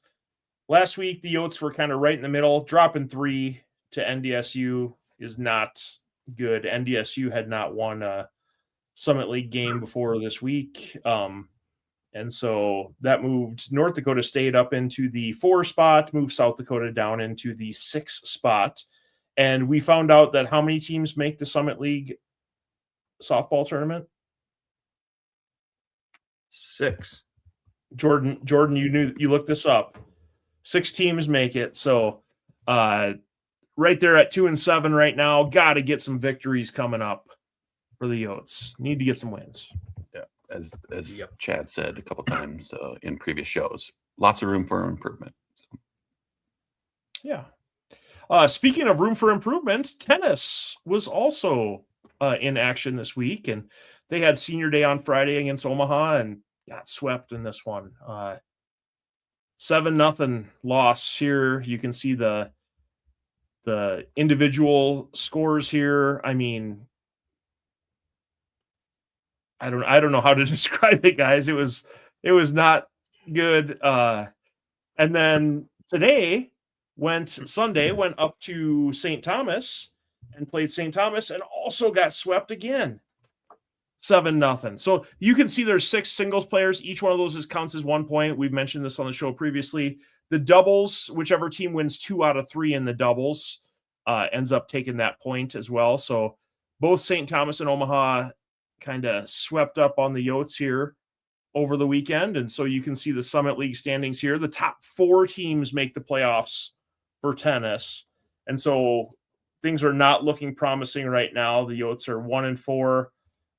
Last week, the Yotes were kind of right in the middle. Dropping 3 to NDSU is not good. NDSU had not won a Summit League game before this week. And so that moved North Dakota State up into the 4 spot, moved South Dakota down into the 6 spot. And we found out that how many teams make the Summit League softball tournament? 6. Jordan, you looked this up. 6 teams make it. So right there at 2-7 right now. Got to get some victories coming up for the Yotes. Need to get some wins. Yeah, as Chad said a couple times in previous shows, lots of room for improvement. So. Yeah. Speaking of room for improvement, tennis was also in action this week, and they had senior day on Friday against Omaha and got swept in this one. 7-0 loss here. You can see the individual scores here. I mean, I don't know how to describe it, guys. It was not good. And then Sunday went up to St. Thomas and played St. Thomas and also got swept again. 7-0. So you can see there's 6 singles players. Each one of those counts as 1 point. We've mentioned this on the show previously. The doubles, whichever team wins 2 out of 3 in the doubles, ends up taking that point as well. So both St. Thomas and Omaha kind of swept up on the Yotes here over the weekend. And so you can see the Summit League standings here. The top 4 teams make the playoffs for tennis. And so things are not looking promising right now. The Yotes are 1-4.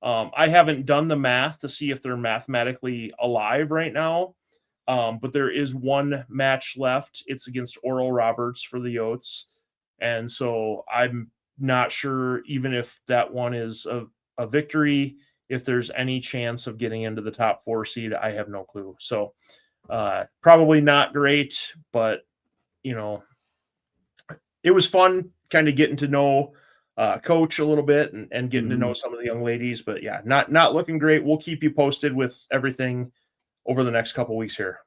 I haven't done the math to see if they're mathematically alive right now. But there is 1 match left. It's against Oral Roberts for the Yotes. And so I'm not sure, even if that one is a victory, if there's any chance of getting into the top 4 seed. I have no clue. So probably not great, but it was fun kind of getting to know Coach a little bit and getting to know some of the young ladies. But yeah, not looking great. We'll keep you posted with everything over the next couple weeks here.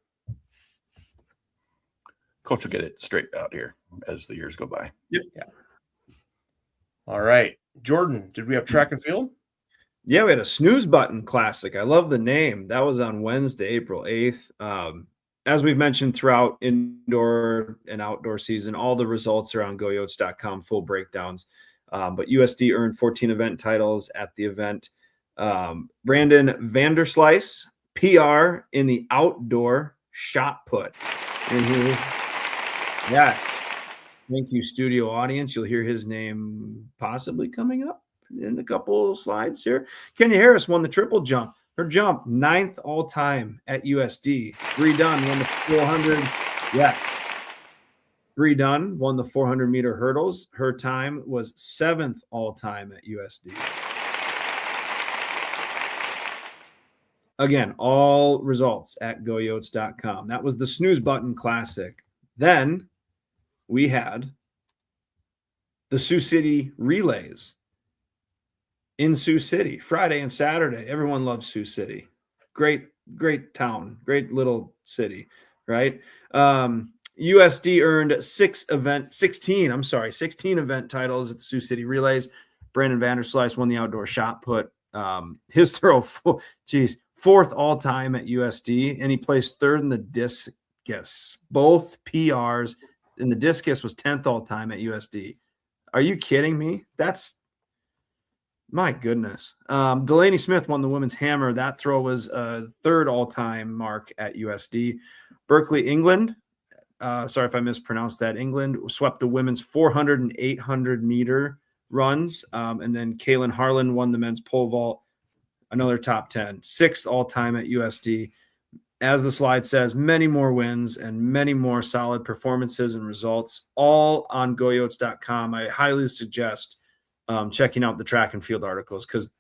Coach will get it straight out here as the years go by. Yep. Yeah. All right. Jordan, did we have track and field? Yeah, we had a snooze button classic. I love the name. That was on Wednesday, April 8th. As we've mentioned throughout indoor and outdoor season, all the results are on goyotes.com, full breakdowns. But USD earned 14 event titles at the event. Brandon Vanderslice, PR in the outdoor shot put. And yes. Thank you, studio audience. You'll hear his name possibly coming up in a couple slides here. Kenya Harris won the triple jump. Her jump, 9th all-time at USD. Bree Dunn won the 400. Yes. Bree Dunn won the 400-meter hurdles. Her time was 7th all-time at USD. Again, all results at goyotes.com. That was the snooze button classic. Then we had the Sioux City relays in Sioux City, Friday and Saturday. Everyone loves Sioux City. Great town, great little city, right? USD earned 16 event titles at the Sioux City relays. Brandon Vanderslice won the outdoor shot put. His throw, 4th all time at USD, and he placed 3rd in the discus. Both PRs, and the discus was 10th all time at USD. Are you kidding me? That's my goodness. Delaney Smith won the women's hammer. That throw was a 3rd all time mark at USD. Berkeley, England. Sorry if I mispronounced that. England swept the women's 400 and 800 meter runs. And then Kaylin Harlan won the men's pole vault, another top 10, 6th all time at USD. As the slide says, many more wins and many more solid performances and results, all on goyotes.com. I highly suggest checking out the track and field articles because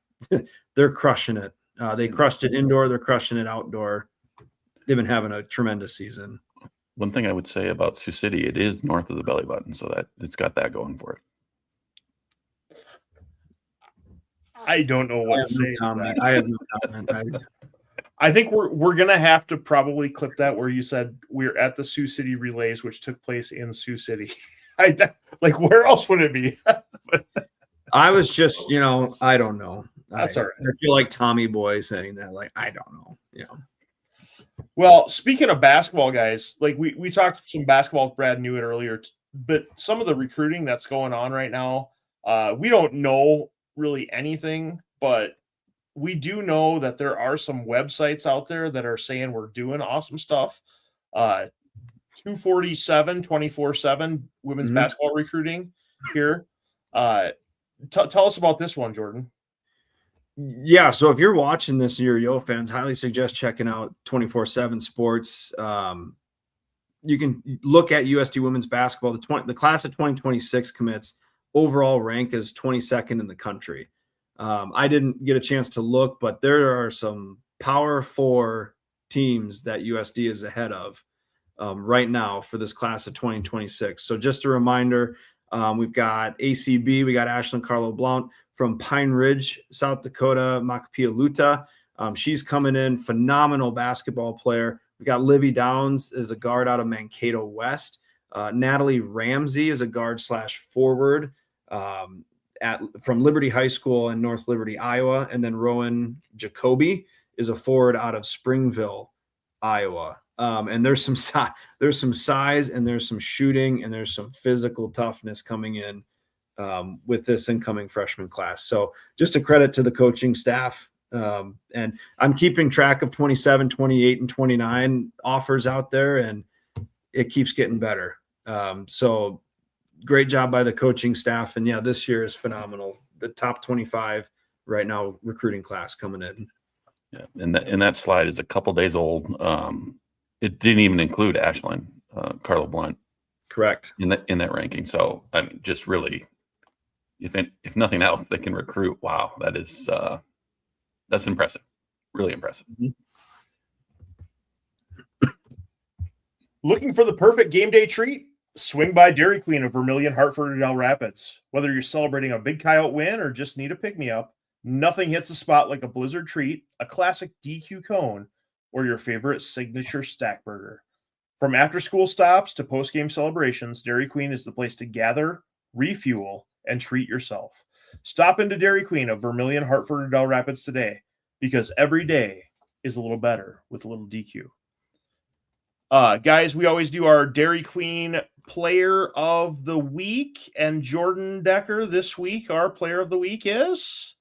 they're crushing it. They crushed it indoor. They're crushing it outdoor. They've been having a tremendous season. One thing I would say about Sioux City, it is north of the belly button, so that it's got that going for it. I don't know what to say. I have no comment. I think we're gonna have to probably clip that where you said we're at the Sioux City relays, which took place in Sioux City. Like where else would it be? I was just, I don't know. That's all right. I feel like Tommy Boy saying that, like, I don't know. Well, speaking of basketball, guys, like we talked some basketball with Brad Newitt earlier but some of the recruiting that's going on right now, we don't know really anything, but we do know that there are some websites out there that are saying we're doing awesome stuff. 247 24/7 women's basketball recruiting here. Tell us about this one, Jordan. Yeah, so if you're watching this and you're Yo fans, highly suggest checking out 24/7 Sports. You can look at USD women's basketball. The class of 2026 commits overall rank as 22nd in the country. I didn't get a chance to look, but there are some Power 4 teams that USD is ahead of right now for this class of 2026. So just a reminder, we've got ACB, we got Ashlyn Carlo Blount from Pine Ridge, South Dakota, Makapialuta. She's coming in, phenomenal basketball player. We got Livy Downs as a guard out of Mankato West. Natalie Ramsey is a guard / forward from Liberty High School in North Liberty, Iowa. And then Rowan Jacoby is a forward out of Springville, Iowa. And there's some size and there's some shooting and there's some physical toughness coming in with this incoming freshman class. So just a credit to the coaching staff. And I'm keeping track of 27, 28, and 29 offers out there, and it keeps getting better. So great job by the coaching staff. And yeah, this year is phenomenal. The top 25 right now recruiting class coming in. Yeah, and that slide is a couple days old. It didn't even include Ashlyn Carlo Blount. Correct. In that ranking. So I mean, just really, if nothing else, they can recruit. Wow, that's impressive. Really impressive. Looking for the perfect game day treat? Swing by Dairy Queen of Vermilion, Hartford, and Del Rapids. Whether you're celebrating a big Coyote win or just need a pick-me-up, nothing hits the spot like a blizzard treat, a classic DQ cone, or your favorite signature stack burger. From after-school stops to post-game celebrations, Dairy Queen is the place to gather, refuel, and treat yourself. Stop into Dairy Queen of Vermilion, Hartford, and Del Rapids today, because every day is a little better with a little DQ. Guys, we always do our Dairy Queen Player of the Week, and Jordan Decker this week, our Player of the Week is?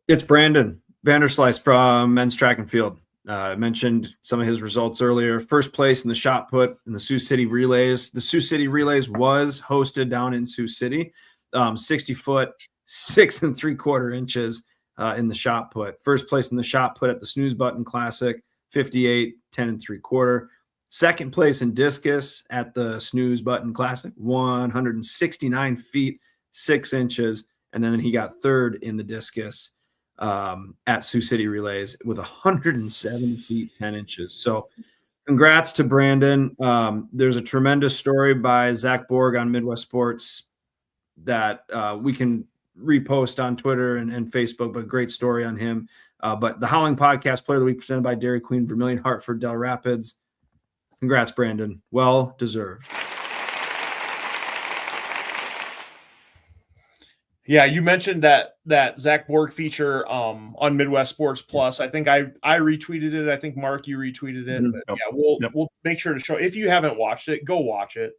It's Brandon Vanderslice from men's track and field. I mentioned some of his results earlier. First place in the shot put in the Sioux City Relays. The Sioux City Relays was hosted down in Sioux City. 60 foot, 6 3/4 inches in the shot put. First place in the shot put at the Snooze Button Classic, 58, 10 3/4. Second place in discus at the Snooze Button Classic, 169 feet, 6 inches. And then he got third in the discus at Sioux City Relays with 170 feet, 10 inches. So congrats to Brandon. There's a tremendous story by Zach Borg on Midwest Sports that we can repost on Twitter and Facebook, but great story on him. But the Howling Podcast Player of the Week presented by Dairy Queen, Vermilion, Hartford, Del Rapids. Congrats, Brandon. Well deserved. Yeah, you mentioned that Zach Borg feature on Midwest Sports Plus. I think I retweeted it. I think Mark, you retweeted it. But yeah, we'll make sure to show. If you haven't watched it, go watch it.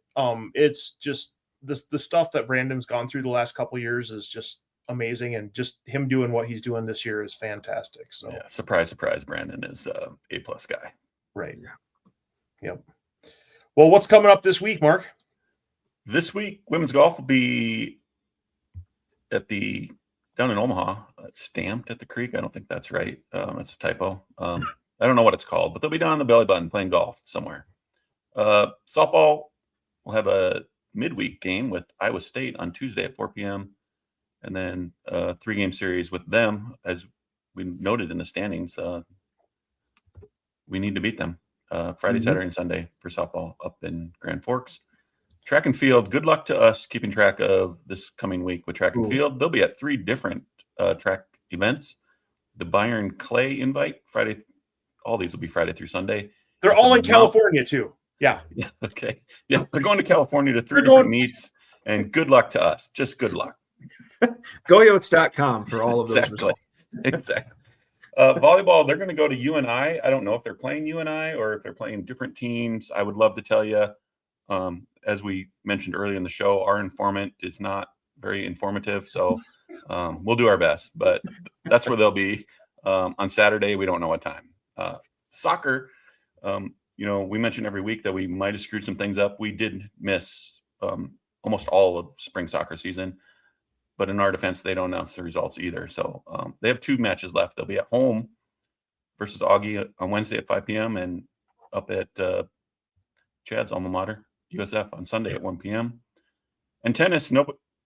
It's just the stuff that Brandon's gone through the last couple of years is just amazing, and just him doing what he's doing this year is fantastic. So yeah, surprise, Brandon is A+ guy. Right. Yeah. Yep. Well, what's coming up this week, Mark? This week, women's golf will be at down in Omaha, Stamped at the Creek. I don't think that's right. That's a typo. I don't know what it's called, but they'll be down on the Belly Button playing golf somewhere. Softball will have a midweek game with Iowa State on Tuesday at 4 p.m. And then a 3-game series with them, as we noted in the standings. We need to beat them Friday, Saturday, and Sunday for softball up in Grand Forks. Track and field, good luck to us keeping track of this coming week with track and field. They'll be at 3 different track events. The Byron Clay invite, Friday. All these will be Friday through Sunday. They're all in California, too. Yeah. Okay. Yeah. They're going to California to 3 different meets, and good luck to us. Just good luck. GoYotes.com for all of those results. Exactly. Volleyball, they're going to go to UNI. I don't know if they're playing UNI or if they're playing different teams. I would love to tell you. As we mentioned earlier in the show, our informant is not very informative, so we'll do our best. But that's where they'll be on Saturday. We don't know what time. Soccer, we mentioned every week that we might have screwed some things up. We did miss almost all of spring soccer season, but in our defense, they don't announce the results either. So they have 2 matches left. They'll be at home versus Augie on Wednesday at 5 p.m. and up at Chad's alma mater, USF, on Sunday at 1 p.m. And tennis,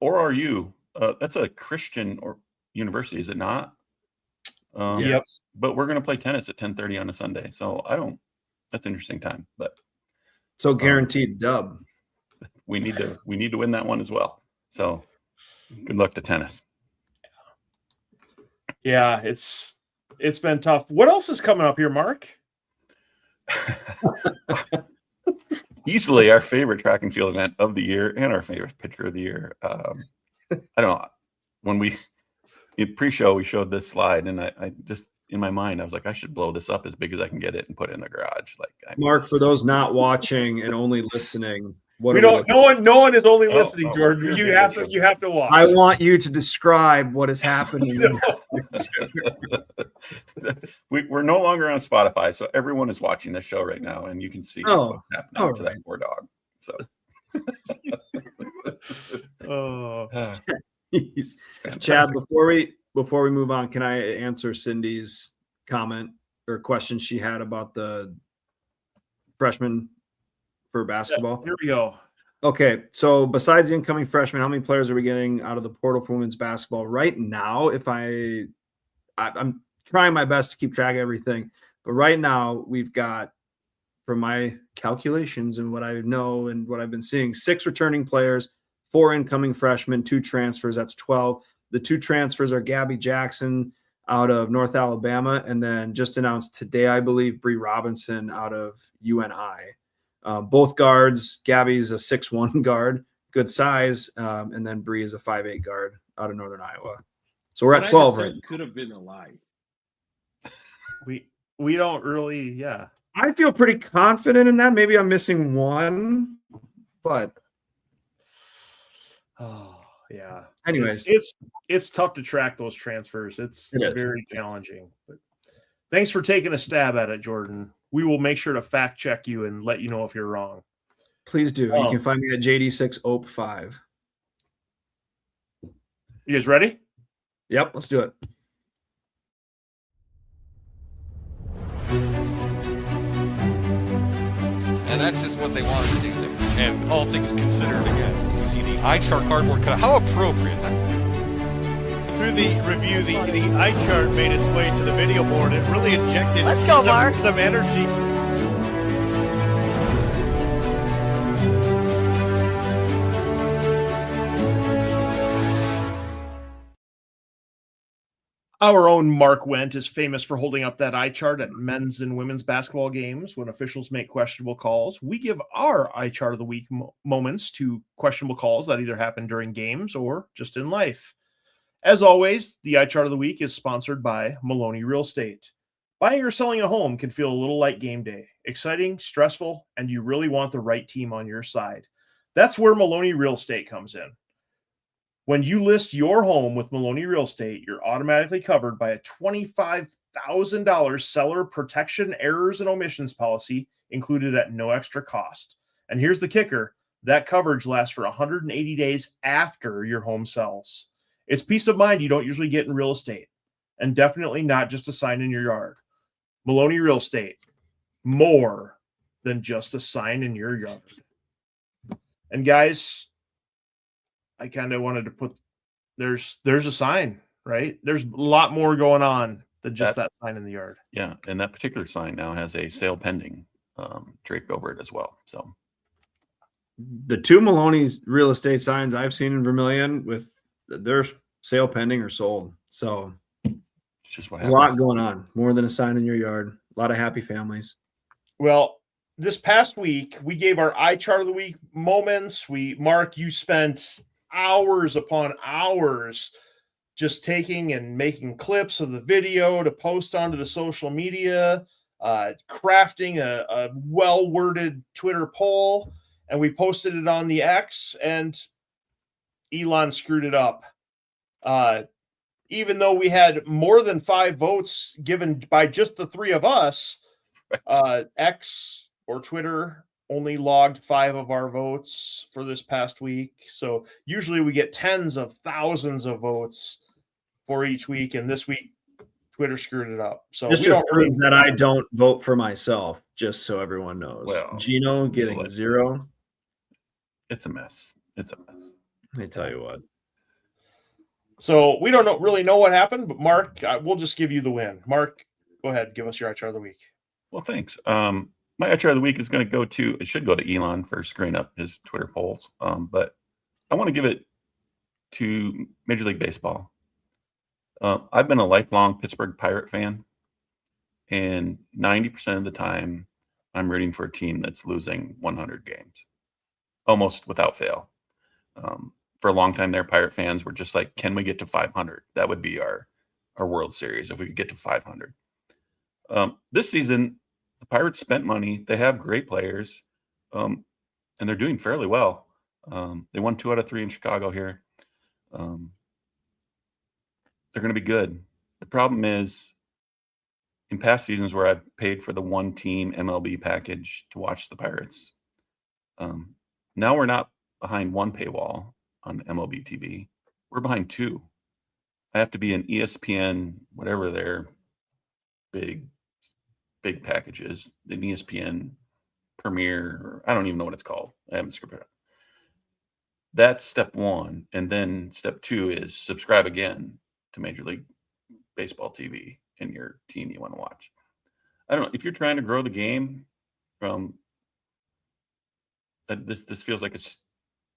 ORU, that's a Christian or university, is it not? Yep. But we're going to play tennis at 10:30 on a Sunday. So that's an interesting time. But so guaranteed dub. We need to win that one as well. So good luck to tennis. Yeah, it's been tough. What else is coming up here, Mark? Easily our favorite track and field event of the year and our favorite pitcher of the year. I don't know. When in pre-show we showed this slide, and I just, in my mind, I was like, I should blow this up as big as I can get it and put it in the garage. Mark, for those not watching and only listening, no one is only listening, Jordan. You have to watch. I want you to describe what is happening. We're no longer on Spotify, so everyone is watching this show right now, and you can see what's happening to that poor dog. So, Chad, before we move on, can I answer Cindy's comment or question she had about the freshman for basketball? Here we go. Okay, so besides the incoming freshmen, how many players are we getting out of the portal for women's basketball right now? If I'm trying my best to keep track of everything, but right now we've got, from my calculations and what I know and what I've been seeing, 6 returning players, 4 incoming freshmen, 2 transfers. That's 12. The 2 transfers are Gabby Jackson out of North Alabama, and then just announced today, I believe, Bree Robinson out of UNI. Both guards. Gabby's a 6'1" guard, good size, and then Bree is a 5'8" guard out of Northern Iowa. So we're at 12 right now. Could have been a lie. We don't really, yeah. I feel pretty confident in that. Maybe I'm missing one, but yeah. Anyways, it's tough to track those transfers. It's very challenging. But thanks for taking a stab at it, Jordan. We will make sure to fact check you and let you know if you're wrong. Please do. You can find me at JD6OP5. You guys ready? Yep, let's do it. And that's just what they wanted to do there. And all things considered, again, as you see the Eyechart cardboard cutout, how appropriate. Through the review, the Eyechart made its way to the video board. It really injected some energy. Our own Mark Wendt is famous for holding up that Eyechart at men's and women's basketball games when officials make questionable calls. We give our Eyechart of the week moments to questionable calls that either happen during games or just in life. As always, the Eyechart of the week is sponsored by Maloney Real Estate. Buying or selling a home can feel a little like game day. Exciting, stressful, and you really want the right team on your side. That's where Maloney Real Estate comes in. When you list your home with Maloney Real Estate, you're automatically covered by a $25,000 seller protection errors and omissions policy included at no extra cost. And here's the kicker. That coverage lasts for 180 days after your home sells. It's peace of mind you don't usually get in real estate, and definitely not just a sign in your yard. Maloney Real Estate, more than just a sign in your yard. And guys, I kind of wanted to put, there's a sign, right? There's a lot more going on than just that sign in the yard. Yeah, and that particular sign now has a sale pending draped over it as well. So the 2 Maloney Real Estate signs I've seen in Vermilion, with their sale pending or sold. So it's just what a lot going on, more than a sign in your yard. A lot of happy families. Well, this past week, we gave our Eyechart of the week moments. Mark, you spent hours upon hours just taking and making clips of the video to post onto the social media, crafting a well-worded Twitter poll. and we posted it on the X, and Elon screwed it up. Even though we had more than 5 votes given by just the 3 of us, X or Twitter only logged 5 of our votes for this past week. So usually we get tens of thousands of votes for each week, and this week Twitter screwed it up. So this just proves that I don't vote for myself, just so everyone knows. Well, Gino getting 0. It's a mess. It's a mess. Let me tell you what. So we don't really know what happened, but Mark, we'll just give you the win. Mark, go ahead. Give us your iChart of the week. Well, thanks. My iChart of the week is going to go to, it should go to Elon for screwing up his Twitter polls. But I want to give it to Major League Baseball. I've been a lifelong Pittsburgh Pirate fan, and 90% of the time I'm rooting for a team that's losing 100 games, almost without fail. For a long time there, Pirate fans were just like, can we get to 500? That would be our World Series if we could get to 500. This season, the Pirates spent money. They have great players, and they're doing fairly well. They won 2 out of 3 in Chicago here. They're going to be good. The problem is, in past seasons where I've paid for the one team MLB package to watch the Pirates, now we're not behind one paywall on MLB TV. We're behind 2. I have to be an ESPN, whatever their big package is, an ESPN Premier, or I don't even know what it's called. I haven't scripted it. That's step 1. And then step 2 is subscribe again to Major League Baseball TV in your team you want to watch. I don't know. If you're trying to grow the game, this feels like a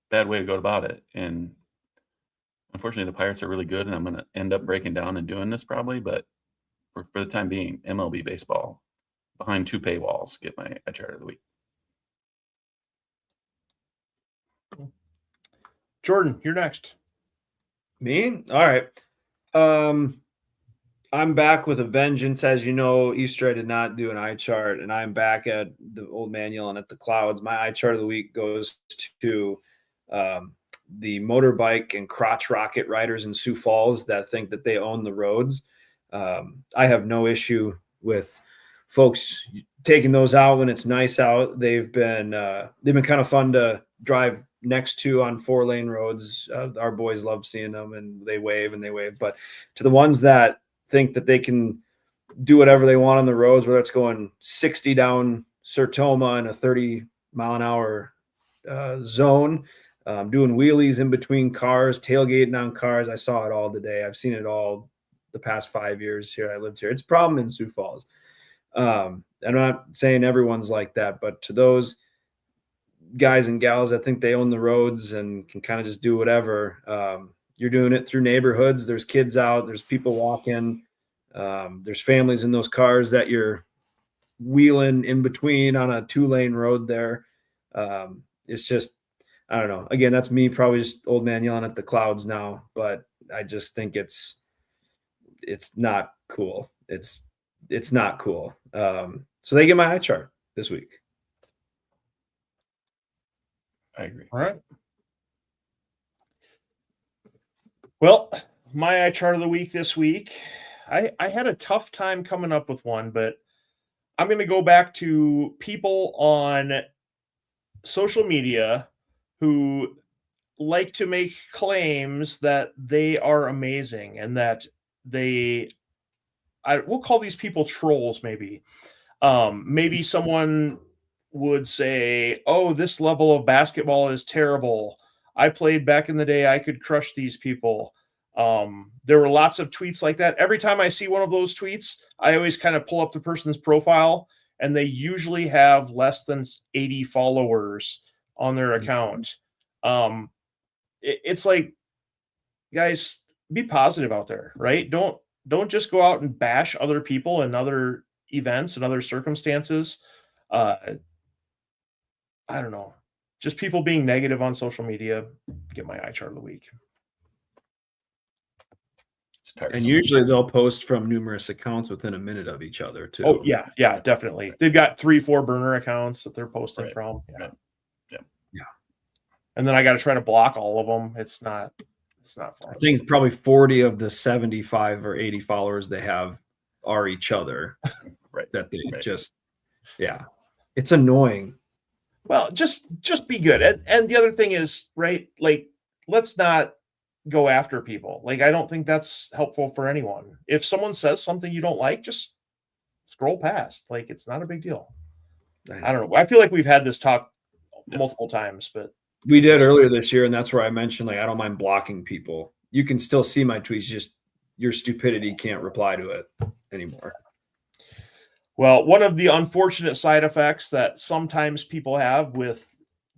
bad way to go about it. And unfortunately, the Pirates are really good, and I'm going to end up breaking down and doing this probably. But for the time being, MLB baseball behind 2 paywalls. Get my iChart of the week. Jordan, you're next. Me? All right. I'm back with a vengeance. As you know, Easter I did not do an iChart, and I'm back at the old man yelling at the clouds. My iChart of the week goes to the motorbike and crotch rocket riders in Sioux Falls that think that they own the roads. I have no issue with folks taking those out when it's nice out. They've been kind of fun to drive next to on 4-lane roads. Our boys love seeing them, and they wave. But to the ones that think that they can do whatever they want on the roads, whether it's going 60 down Sertoma in a 30-mile-an-hour zone, doing wheelies in between cars, tailgating on cars. I saw it all today. I've seen it all the past 5 years here. I lived here. It's a problem in Sioux Falls. I'm not saying everyone's like that, but to those guys and gals that think they own the roads and can kind of just do whatever, you're doing it through neighborhoods. There's kids out. There's people walking. There's families in those cars that you're wheeling in between on a 2-lane road there. It's just, I don't know. Again, that's me probably just old man yelling at the clouds now, but I just think it's not cool. It's not cool. So they get my iChart this week. I agree. All right. Well, my iChart of the week this week, I had a tough time coming up with one, but I'm going to go back to people on social media who like to make claims that they are amazing and that we'll call these people trolls maybe. Maybe someone would say, oh, this level of basketball is terrible. I played back in the day. I could crush these people. There were lots of tweets like that. Every time I see one of those tweets, I always kind of pull up the person's profile, and they usually have less than 80 followers on their account. It's like, guys, be positive out there, right? Don't just go out and bash other people and other events and other circumstances. I don't know. Just people being negative on social media. Get my iChart of the week. And usually they'll post from numerous accounts within a minute of each other too. Oh yeah, definitely. They've got 3-4 burner accounts that they're posting from. Yeah. and then I got to try to block all of them. It's not fun. I think probably 40 of the 75 or 80 followers they have are each other. Right. That they just, yeah, it's annoying. Well, just be good. And the other thing is, right, like, let's not go after people. Like, I don't think that's helpful for anyone. If someone says something you don't like, just scroll past. Like, it's not a big deal. I don't know. I feel like we've had this talk multiple times, but we did earlier this year, and that's where I mentioned, like, I don't mind blocking people. You can still see my tweets, just your stupidity can't reply to it anymore. Well, one of the unfortunate side effects that sometimes people have with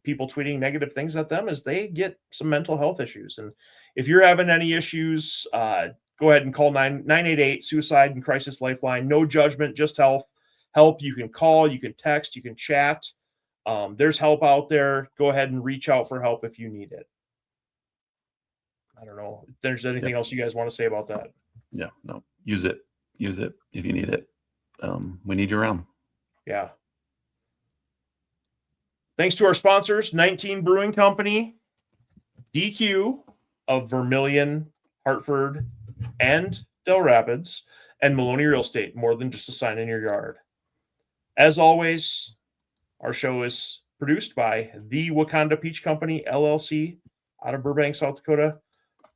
people tweeting negative things at them is they get some mental health issues. And if you're having any issues, go ahead and call 988 Suicide and Crisis Lifeline. No judgment, just help. You can call, you can text, you can chat. There's help out there. Go ahead and reach out for help if you need it. I don't know if there's anything else you guys want to say about that. Yeah, no, use it if you need it. We need you around. Yeah. Thanks to our sponsors, 19 Brewing Company, DQ of Vermilion, Hartford, and Del Rapids, and Maloney Real Estate, more than just a sign in your yard. As always, our show is produced by the Wakanda Peach Company, LLC, out of Burbank, South Dakota.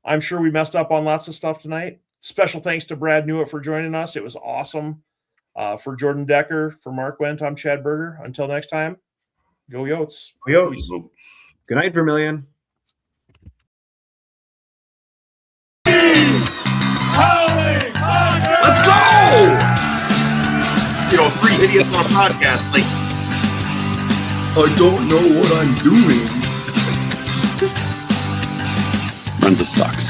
I'm sure we messed up on lots of stuff tonight. Special thanks to Brad Newitt for joining us. It was awesome. For Jordan Decker, for Mark Wendt, I'm Chad Berger. Until next time, go Yotes. Go Yotes. Good night, Vermilion. Let's go! You know, 3 idiots on a podcast. Like, I don't know what I'm doing. Runza sucks.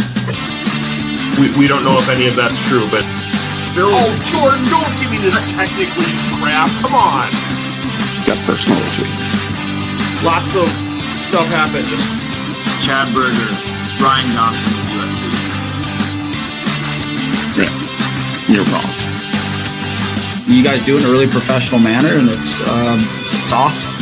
We don't know if any of that's true, but oh, Jordan, don't give me this technically crap. Come on. Got personal this week. Lots of stuff happened. Chad Berger, Brian Dawson, USD. Yeah, you're wrong. You guys do it in a really professional manner, and it's awesome.